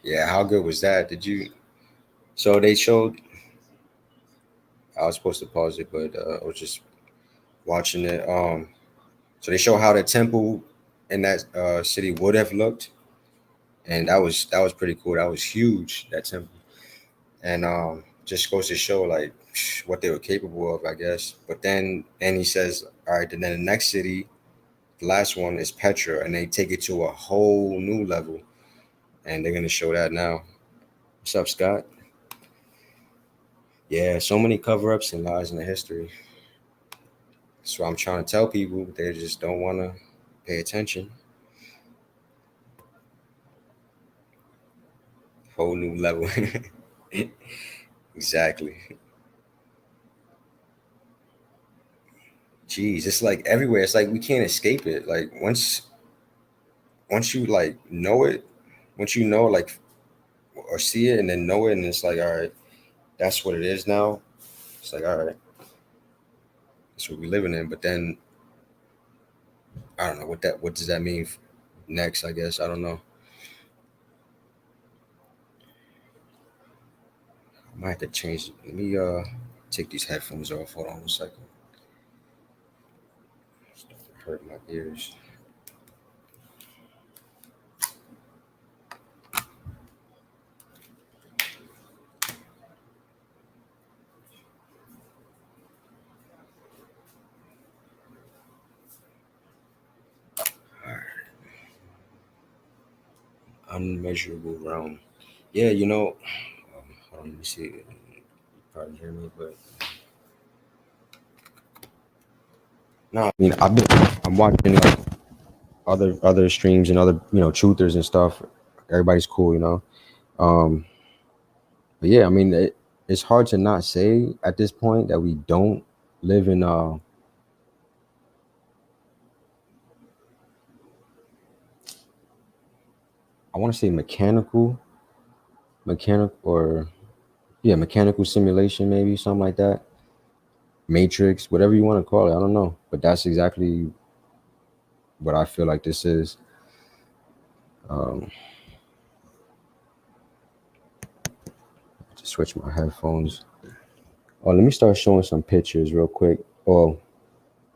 Yeah, how good was that? Did you? So they showed. I was supposed to pause it, but I was just watching it. So they show how the temple in that city would have looked, and that was pretty cool. That was huge, that temple, and just goes to show like what they were capable of, I guess. But then he says, all right, and then the next city, the last one is Petra, and they take it to a whole new level, and they're gonna show that now. What's up, Scott? Yeah, so many cover-ups and lies in the history. So I'm trying to tell people, they just don't want to pay attention. Whole new level. Exactly. Jeez, it's like everywhere. It's like we can't escape it. Like once you like know it, once you know like or see it and then know it, and it's like, all right, that's what it is now. It's like, all right, that's what we're living in. But then I don't know what does that mean next, I guess. I don't know. I might have to change it. Let me take these headphones off. Hold on 1 second. It's starting to hurt my ears. All right. Unmeasurable realm. Yeah, hold on, let me see. You probably hear me, but no, I mean I'm watching like other streams and other truthers and stuff. Everybody's cool, but yeah, I mean it's hard to not say at this point that we don't live in I want to say mechanical or mechanical simulation, maybe something like that. Matrix, whatever you want to call it, I don't know, but that's exactly what I feel like this is. Just switch my headphones. Oh, let me start showing some pictures real quick. Oh,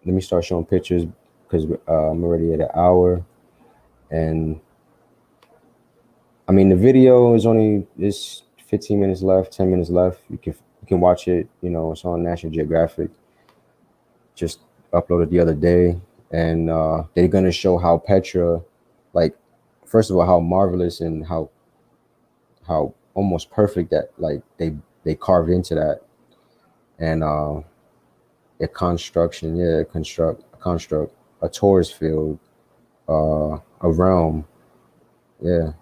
let me start showing pictures because I'm already at an hour, and I mean the video is 15 minutes left, 10 minutes left. You can watch it. It's on National Geographic. Just uploaded the other day, and they're gonna show how Petra, like, first of all, how marvelous and how almost perfect that like they carved into that, and a construction, construct a Taurus field, a realm. Yeah,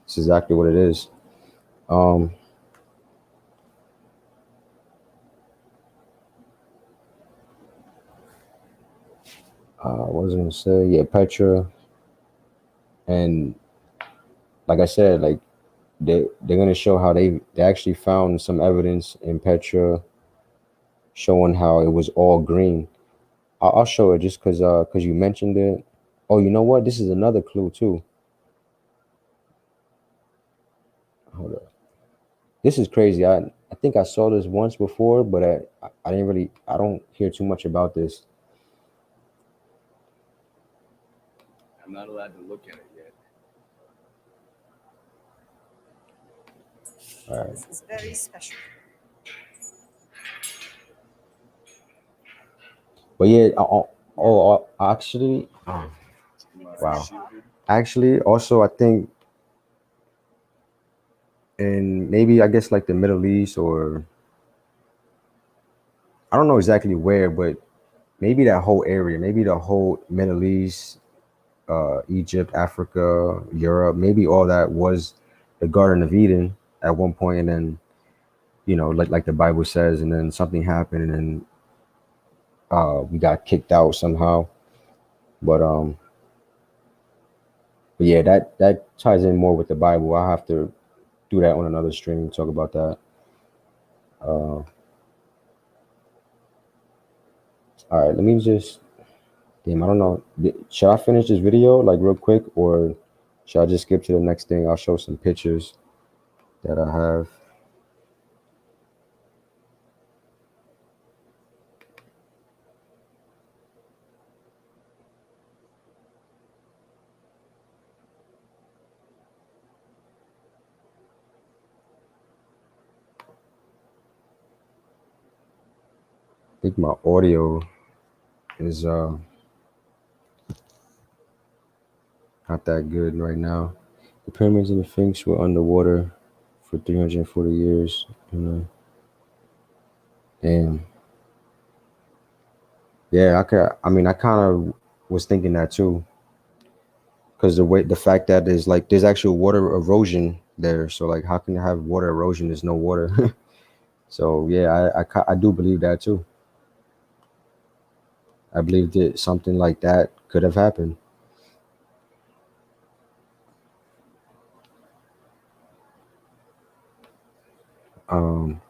it's exactly what it is. What was I gonna say? Yeah, Petra, and like I said, like they're gonna show how they actually found some evidence in Petra showing how it was all green. I'll show it just because you mentioned it. Oh, you know what? This is another clue too. Hold up. This is crazy. I think I saw this once before, but I don't hear too much about this. I'm not allowed to look at it yet. All right. This is very special. But yeah, actually, wow. Actually, also, I think, in maybe I guess like the Middle East, or I don't know exactly where, but maybe that whole area, maybe the whole Middle East, Egypt, Africa, Europe, maybe all that was the Garden of Eden at one point, and then like the Bible says, and then something happened, and then we got kicked out somehow. But yeah, that ties in more with the Bible. I'll have to do that on another stream, talk about that. All right, let me just, damn, I don't know. Should I finish this video like real quick, or should I just skip to the next thing? I'll show some pictures that I have. think my audio is not that good right now. The pyramids and the Sphinx were underwater for 340 years. And yeah, I kind of was thinking that too, because the fact that there's actual water erosion there. So like, how can you have water erosion? There's no water. So yeah, I do believe that too. I believe that something like that could have happened.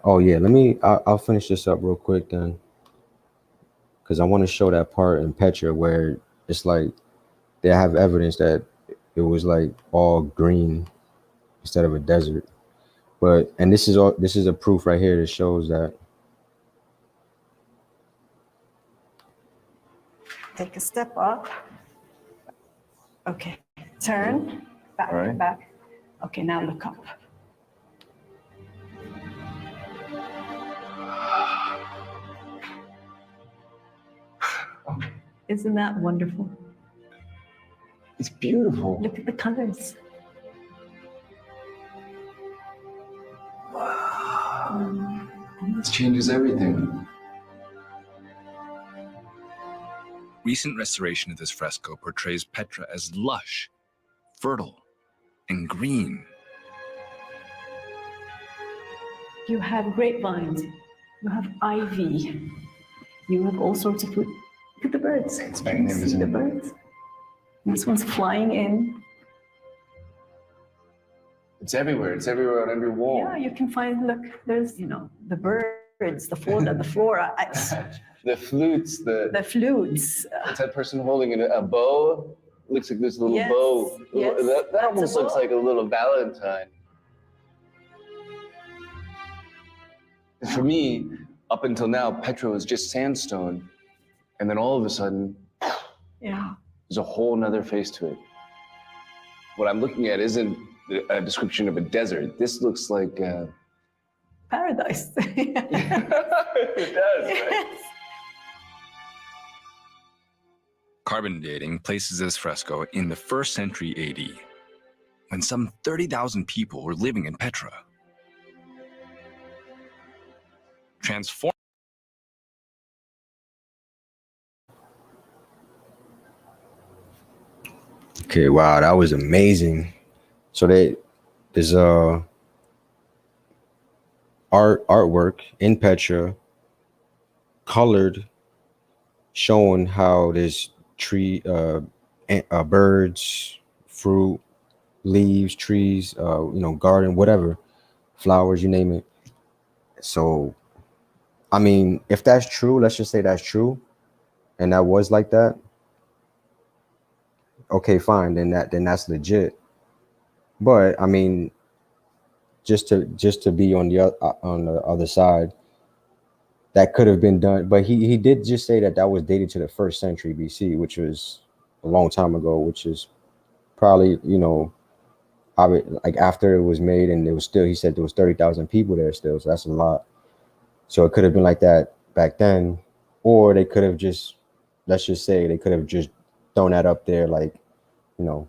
Oh yeah, I'll finish this up real quick then, because I want to show that part in Petra where it's like they have evidence that it was like all green instead of a desert. And this is a proof right here that shows that. Take a step up. Okay, turn back, All right. back. Okay, now look up. Isn't that wonderful? It's beautiful. Look at the colors. This changes everything. Recent restoration of this fresco portrays Petra as lush, fertile, and green. You have grapevines, you have ivy, you have all sorts of food. Look at the birds. It's Can you see the magnificent. birds? This one's flying in. It's everywhere. It's everywhere on every wall. Yeah, you can find, look, there's, the birds, the fauna, the flora, The flutes, the flutes. it's that person holding a bow. Looks like this little Yes, bow. yes, That that's a almost looks bow. like a little Valentine. For me, up until now, Petra was just sandstone. And then all of a sudden, Yeah. there's a whole nother face to it. What I'm looking at isn't a description of a desert. This looks like Paradise. it does, right? Yes. Carbon dating places this fresco in the 1st century AD, when some 30,000 people were living in Petra. Transform Okay, wow, that was amazing. So there's artwork in Petra, colored, showing how there's birds, fruit, leaves, trees, garden, whatever, flowers, you name it. So, I mean, if that's true, let's just say that's true, and that was like that. Okay, fine, then that's legit. But I mean, just to be on the other side, that could have been done. But he did just say that was dated to the 1st century BC, which was a long time ago, which is probably like after it was made, and he said there was 30,000 people there still, so that's a lot. So it could have been like that back then, or they could have just, let's just say they could have just thrown that up there like, a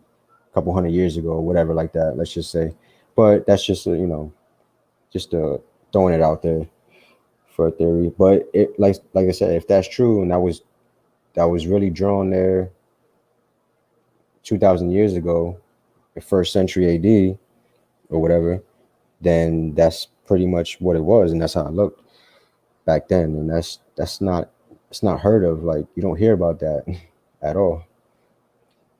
couple hundred years ago or whatever like that, let's just say. But that's just just throwing it out there for a theory. But it like I said, if that's true and that was really drawn there 2,000 years ago, the 1st century AD or whatever, then that's pretty much what it was, and that's how it looked back then. And it's not heard of. Like, you don't hear about that at all.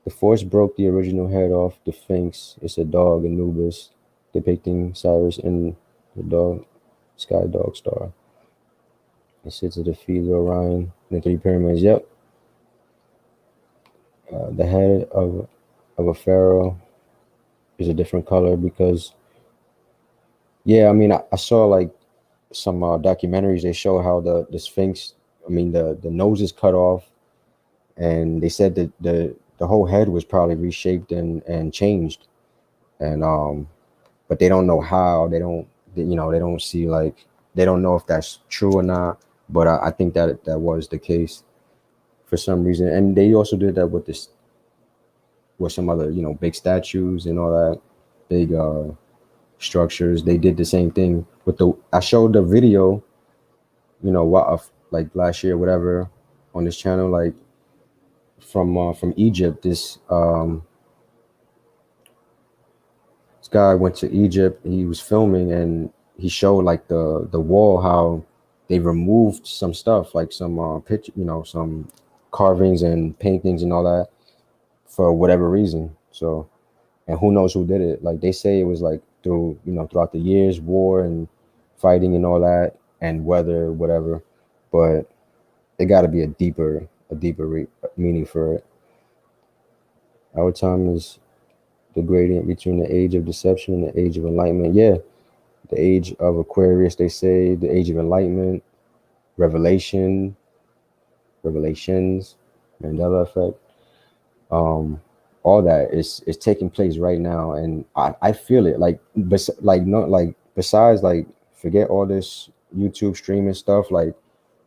The force broke the original head off the Sphinx. It's a dog, Anubis, depicting Cyrus in the sky dog star. It sits at the feet of Orion, the 3 pyramids. Yep. The head of a pharaoh is a different color because, yeah, I mean, I saw like some documentaries. They show how the Sphinx, I mean, the nose is cut off, and they said that the whole head was probably reshaped and changed, and but they don't know how. They don't see, like, they don't know if that's true or not. but I think that that was the case for some reason. And they also did that with this, with some other, you know, big statues and all that, big structures. They did the same thing with the. I showed the video, you know, what like last year, whatever, on this channel, like from Egypt. This guy went to Egypt. He was filming and he showed like the wall, how they removed some stuff, like some picture, you know, some carvings and paintings and all that for whatever reason. So, and who knows who did it? Like they say it was like through, you know, throughout the years, war and fighting and all that, and weather, whatever. But it got to be a deeper meaning for it. Our time is the gradient between the age of deception and the age of enlightenment. Yeah, the age of Aquarius, they say, the age of enlightenment, revelations, Mandela effect. All that is taking place right now, and I feel it. Like, besides, like, forget all this YouTube streaming stuff, like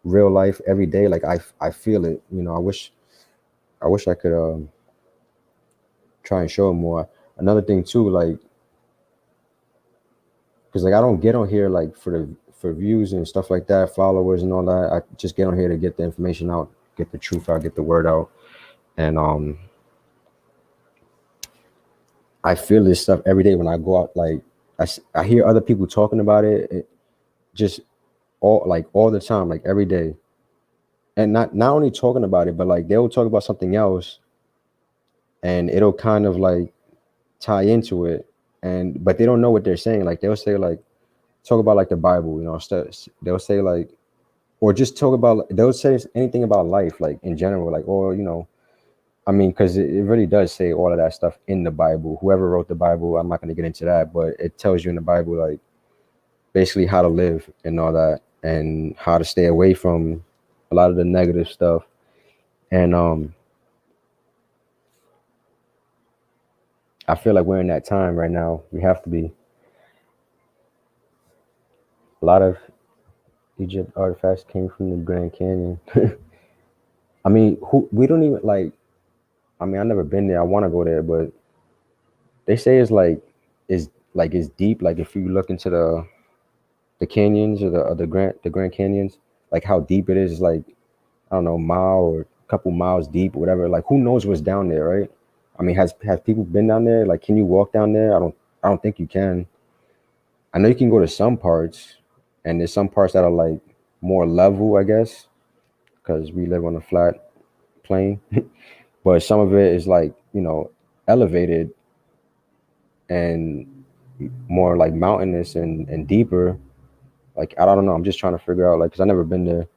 real life every day. Like I feel it. You know, I wish I could try and show it more. Another thing too, like, because like I don't get on here like for views and stuff like that, followers and all that. I just get on here to get the information out, get the truth out, get the word out, and I feel this stuff every day when I go out. Like I hear other people talking about it, just all the time, like every day, and not only talking about it, but like they'll talk about something else, and it'll kind of like tie into it, but they don't know what they're saying. Like they'll say like talk about like the Bible, you know, they'll say like, or just talk about, they'll say anything about life, like in general, like, or, you know, I mean, because it really does say all of that stuff in the Bible. Whoever wrote the Bible, I'm not going to get into that, but it tells you in the Bible, like, basically how to live and all that, and how to stay away from a lot of the negative stuff. And I feel like we're in that time right now. We have to be. A lot of Egypt artifacts came from the Grand Canyon. I mean, we don't even like. I mean, I've never been there. I want to go there, but they say it's deep. Like if you look into the canyons or the Grand Canyons, like how deep it is like, I don't know, mile or a couple miles deep, whatever. Like who knows what's down there, right? I mean, has people been down there? Like, can you walk down there? I don't think you can. I know you can go to some parts, and there's some parts that are like more level, I guess, because we live on a flat plane. But some of it is like, you know, elevated and more like mountainous and deeper. Like, I don't know. I'm just trying to figure out, like, because I've never been there.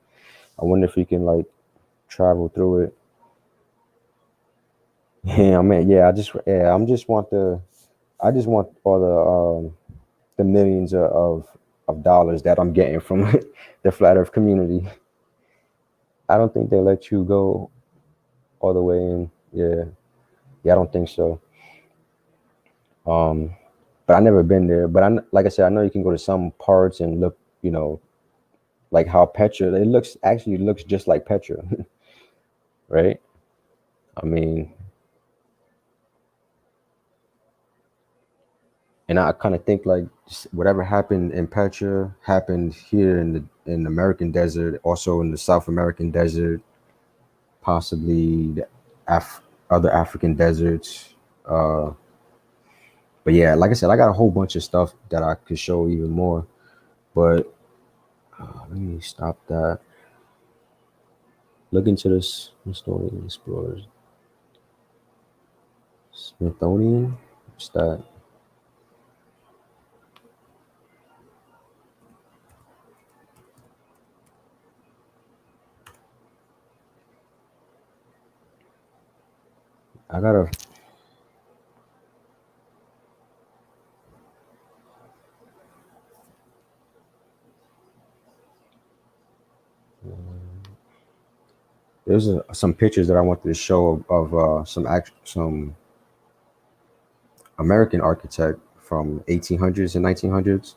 I wonder if you can like travel through it. Yeah, I mean, I just want all the millions of dollars that I'm getting from the flat earth community. I don't think they let you go all the way in. Yeah, I don't think so. But I've never been there. But like I said, I know you can go to some parts and look, you know, like how Petra, it looks just like Petra, right? I mean, and I kind of think like whatever happened in Petra happened here in the American desert, also in the South American desert, possibly the other African deserts. But yeah, like I said, I got a whole bunch of stuff that I could show even more. But let me stop that. Look into this Smithsonian Explorers. Smithsonian? What's that? I gotta. There's some pictures that I wanted to show of some American architect from 1800s and 1900s.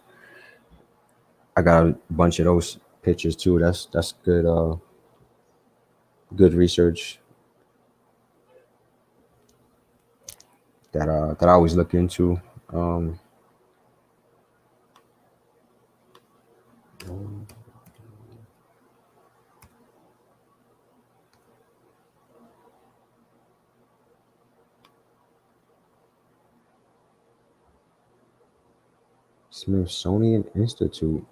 I got a bunch of those pictures too. That's good. Good research that I always look into. Smithsonian Institute.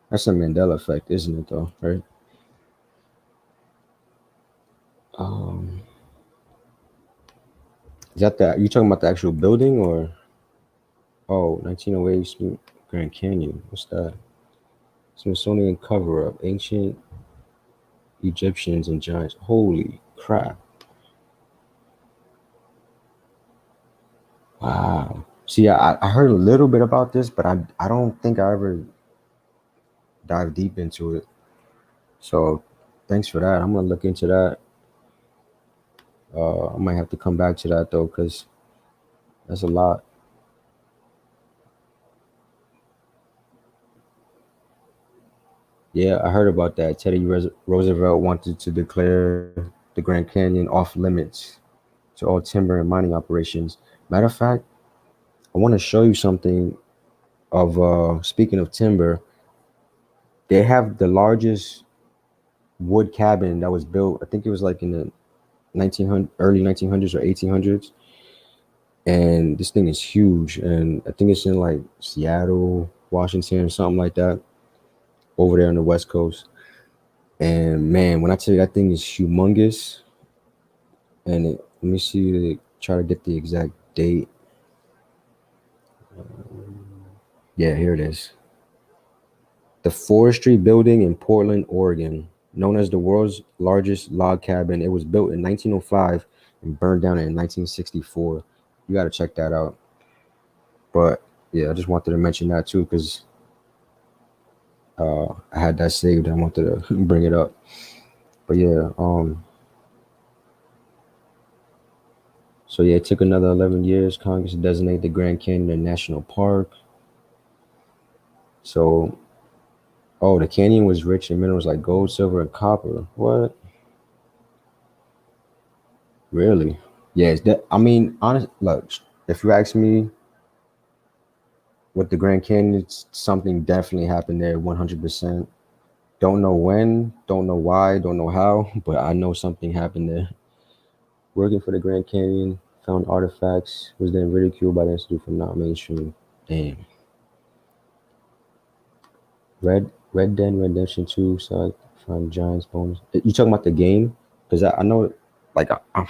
That's a Mandela effect, isn't it? Though, right? Is that you talking about the actual building or? Oh, 1908 Grand Canyon. What's that? Smithsonian cover-up. Ancient Egyptians and giants. Holy crap. Wow. See, I heard a little bit about this, but I don't think I ever dived deep into it. So thanks for that. I'm going to look into that. I might have to come back to that, though, because that's a lot. Yeah, I heard about that. Teddy Roosevelt wanted to declare the Grand Canyon off limits to all timber and mining operations. Matter of fact, I want to show you something of, speaking of timber, they have the largest wood cabin that was built. I think it was like in the early 1900s or 1800s. And this thing is huge. And I think it's in like Seattle, Washington, or something like that, over there on the West Coast. And man, when I tell you that thing is humongous, and let me see, try to get the exact date. Yeah, here it is. The Forestry Building in Portland, Oregon, known as the world's largest log cabin. It was built in 1905 and burned down in 1964. You got to check that out. But yeah, I just wanted to mention that too, because I had that saved. I wanted to bring it up. But yeah, so yeah, it took another 11 years. Congress to designate the Grand Canyon a national park. So, oh, the canyon was rich in minerals like gold, silver, and copper. What? Really? Yeah, I mean, honest. Look, if you ask me, with the Grand Canyon, something definitely happened there. 100%. Don't know when, don't know why, don't know how, but I know something happened there. Working for the Grand Canyon, found artifacts, was then ridiculed by the Institute for not mainstream. Damn. Red Dead Redemption 2, so I found Giants bones. You talking about the game? Because I know, like, I'm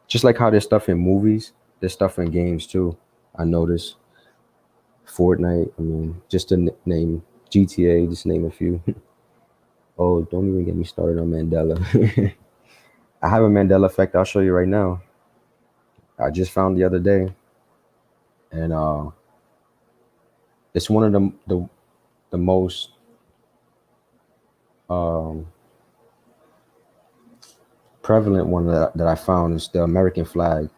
just like how there's stuff in movies, there's stuff in games too. I noticed Fortnite. I mean, just to name GTA, just name a few. Oh, don't even get me started on Mandela. I have a Mandela effect. I'll show you right now. I just found the other day, and it's one of the most prevalent one that I found is the American flag.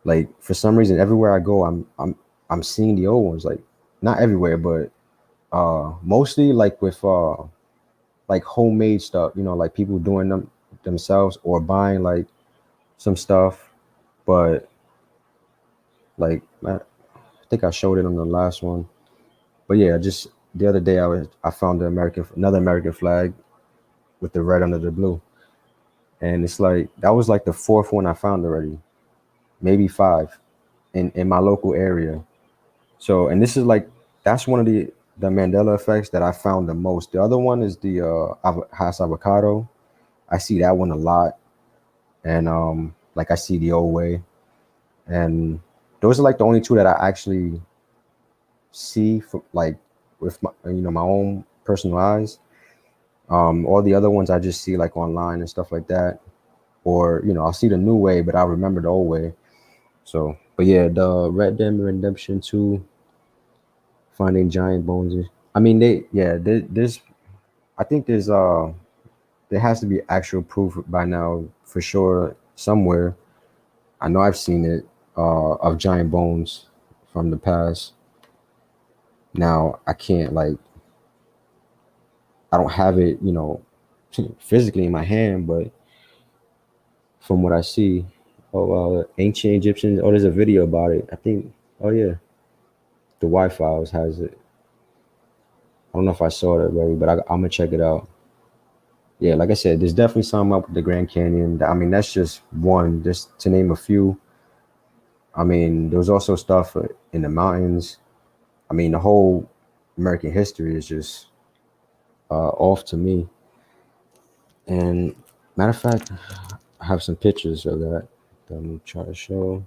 Like, for some reason, everywhere I go, I'm seeing the old ones. Like, not everywhere, but mostly like with like homemade stuff. You know, like people doing them themselves or buying like some stuff. But like, I think I showed it on the last one. But yeah, just the other day I found another American flag with the red under the blue. And it's like, that was like the fourth one I found already, maybe 5 in my local area. So, and this is like, that's one of the Mandela effects that I found the most. The other one is the Hass avocado. I see that one a lot. And like, I see the old way. And those are like the only 2 that I actually see for, like, with my, my own personal eyes. All the other ones I just see like online and stuff like that, or I'll see the new way, but I'll remember the old way. So, but yeah, the Red Dead Redemption 2, finding giant bones. I mean, there's I think there has to be actual proof by now for sure somewhere. I know I've seen it. of giant bones from the past. Now I can't like I don't have it, you know, physically in my hand, but from what I see, ancient Egyptians. Oh, there's a video about it. I think. Oh yeah, the Wi-Fi has it. I don't know if I saw it already, but I'm gonna check it out. Yeah, like I said, there's definitely something up with the Grand Canyon. I mean, that's just one, just to name a few. I mean, there was also stuff in the mountains. I mean, the whole American history is just off to me. And matter of fact, I have some pictures of that I'm gonna try to show.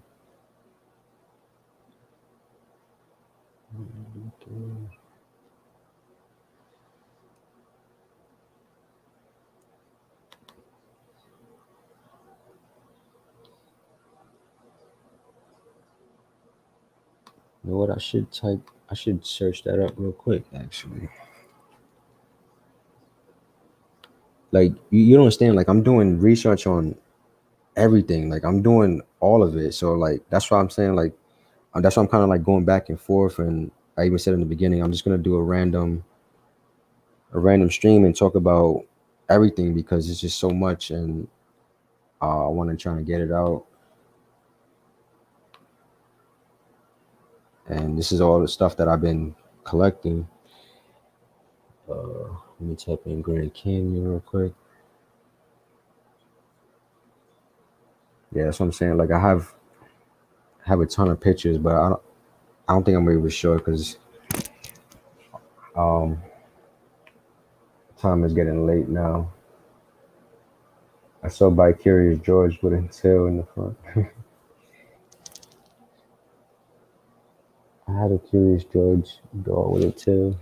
You know what? I should search that up real quick, actually. Like, you don't understand, like, I'm doing research on everything. Like, I'm doing all of it. So, like, that's why I'm saying, like, that's why I'm kind of like going back and forth. And I even said in the beginning, I'm just gonna do a random stream and talk about everything because it's just so much, and I want to try and get it out. And this is all the stuff that I've been collecting. Let me type in Grand Canyon real quick. Yeah, that's what I'm saying. Like, I have a ton of pictures, but I don't think I'm able to show it because time is getting late now. I saw by Curious George with a tail in the front. I had a Curious George dog with a tail.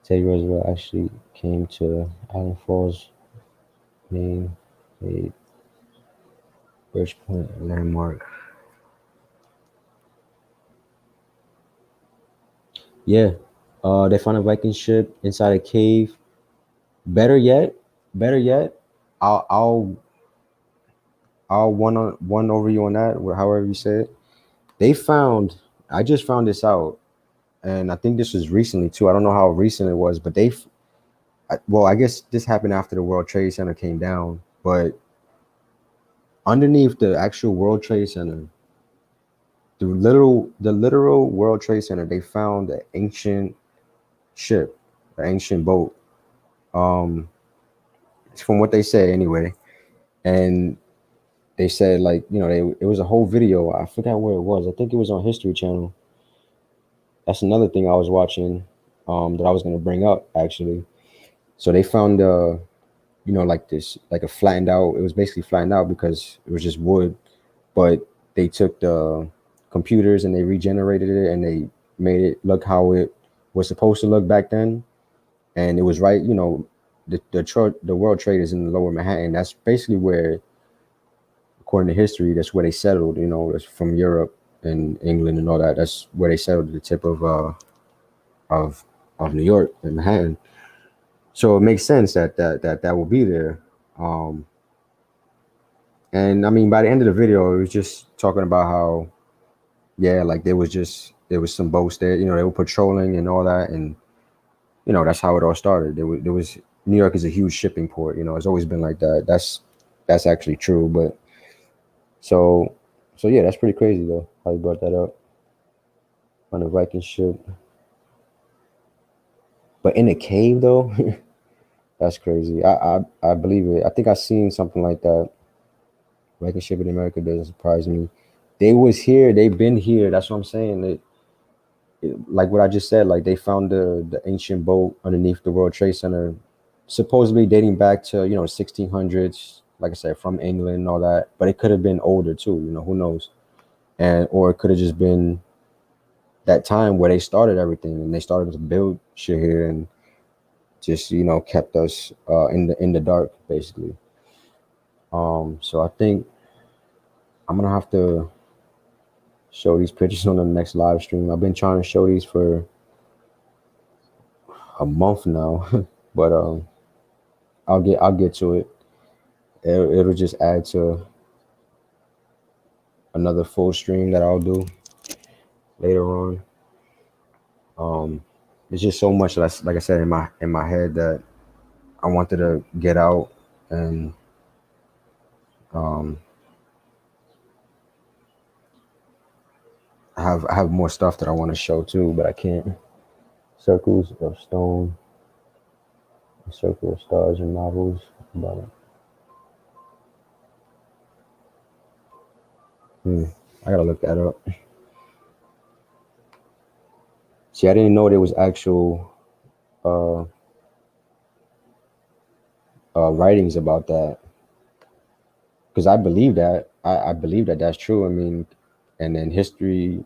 Teddy Roosevelt actually came to Island Falls, Maine, a Birch Point landmark. Yeah, they found a Viking ship inside a cave. Better yet, I'll one over you on that, or however you say it. I just found this out, and I think this was recently too. I don't know how recent it was, but I guess this happened after the World Trade Center came down, but underneath the actual World Trade Center, the literal World Trade Center, they found an ancient ship, an ancient boat. From what they say anyway, and they said, like, you know, it was a whole video. I forgot where it was. I think it was on History Channel. That's another thing I was watching that I was going to bring up, actually. So they found you know, like this, like a flattened out. It was basically flattened out because it was just wood, but they took the computers and they regenerated it and they made it look how it was supposed to look back then. And it was right, you know, the World Trade is in the Lower Manhattan. That's basically where, according to history, that's where they settled. You know, it's from Europe and England and all that. That's where they settled at the tip of New York and Manhattan. So it makes sense that will be there. And I mean, by the end of the video, it was just talking about how, yeah, like there was some boats there. You know, they were patrolling and all that, and you know, that's how it all started. There was New York is a huge shipping port. You know, it's always been like that. That's actually true. But so yeah, that's pretty crazy though, how you brought that up on a Viking ship. But in a cave though, that's crazy. I believe it. I think I seen something like that. Viking ship in America doesn't surprise me. They was here. They've been here. That's what I'm saying. Like what I just said, like they found the ancient boat underneath the World Trade Center, supposedly dating back to, you know, 1600s, like I said, from England and all that, but it could have been older too, you know, who knows? Or it could have just been that time where they started everything and they started to build shit here and just, you know, kept us in the dark, basically. So I think I'm gonna have to show these pictures on the next live stream. I've been trying to show these for a month now, but I'll get to it. it'll just add to another full stream that I'll do later on. It's just so much that like I said in my head that I wanted to get out, and I have more stuff that I want to show too, but I can't. Circles of stone, a circle of stars and novels about it. I gotta look that up. See, I didn't know there was actual writings about that, because I believe that I believe that that's true. I mean, and then history,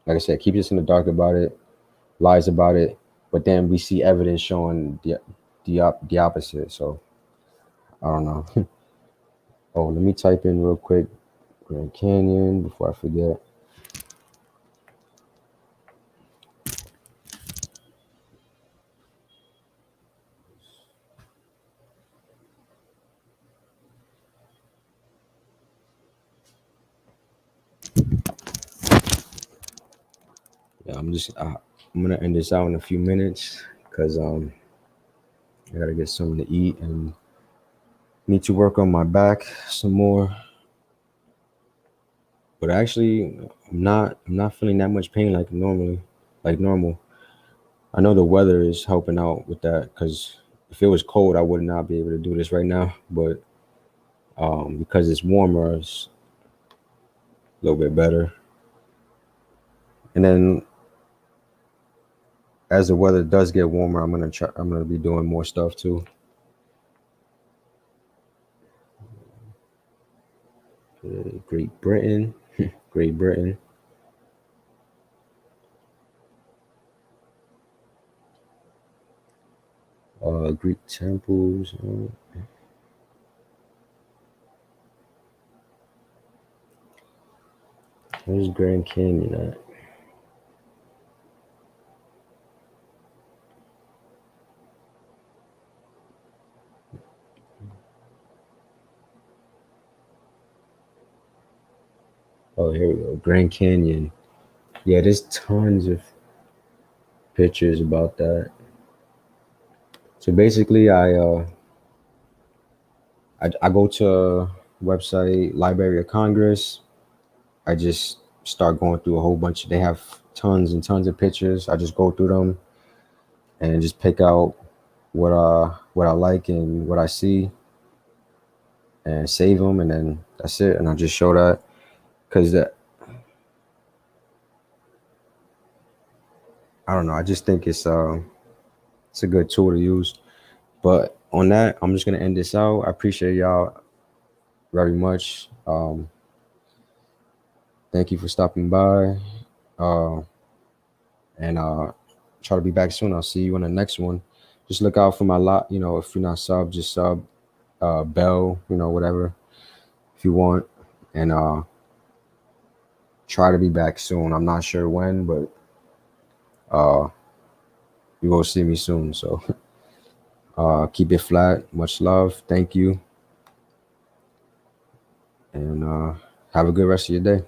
like I said, keeps us in the dark about it, lies about it, but then we see evidence showing the opposite. So I don't know. Oh, let me type in real quick Grand Canyon before I forget. Yeah, I'm gonna end this out in a few minutes because I gotta get something to eat and need to work on my back some more. But actually, I'm not feeling that much pain like normal. I know the weather is helping out with that, because if it was cold, I would not be able to do this right now. But because it's warmer, it's a little bit better. And then as the weather does get warmer, I'm gonna be doing more stuff too. Great Britain. Great Britain. Greek temples. Where's Grand Canyon at? Oh, here we go. Grand Canyon. Yeah, there's tons of pictures about that. So basically, I go to a website, Library of Congress. I just start going through a whole bunch. They have tons and tons of pictures. I just go through them and just pick out what I like and what I see, and save them, and then that's it. And I just show that, because I don't know. I just think it's a good tool to use. But on that, I'm just gonna end this out. I appreciate y'all very much. Thank you for stopping by. And try to be back soon. I'll see you on the next one. Just look out for my lot. If you're not sub, just sub, bell, whatever, if you want. And try to be back soon. I'm not sure when, but you will see me soon. So keep it flat. Much love. Thank you. And have a good rest of your day.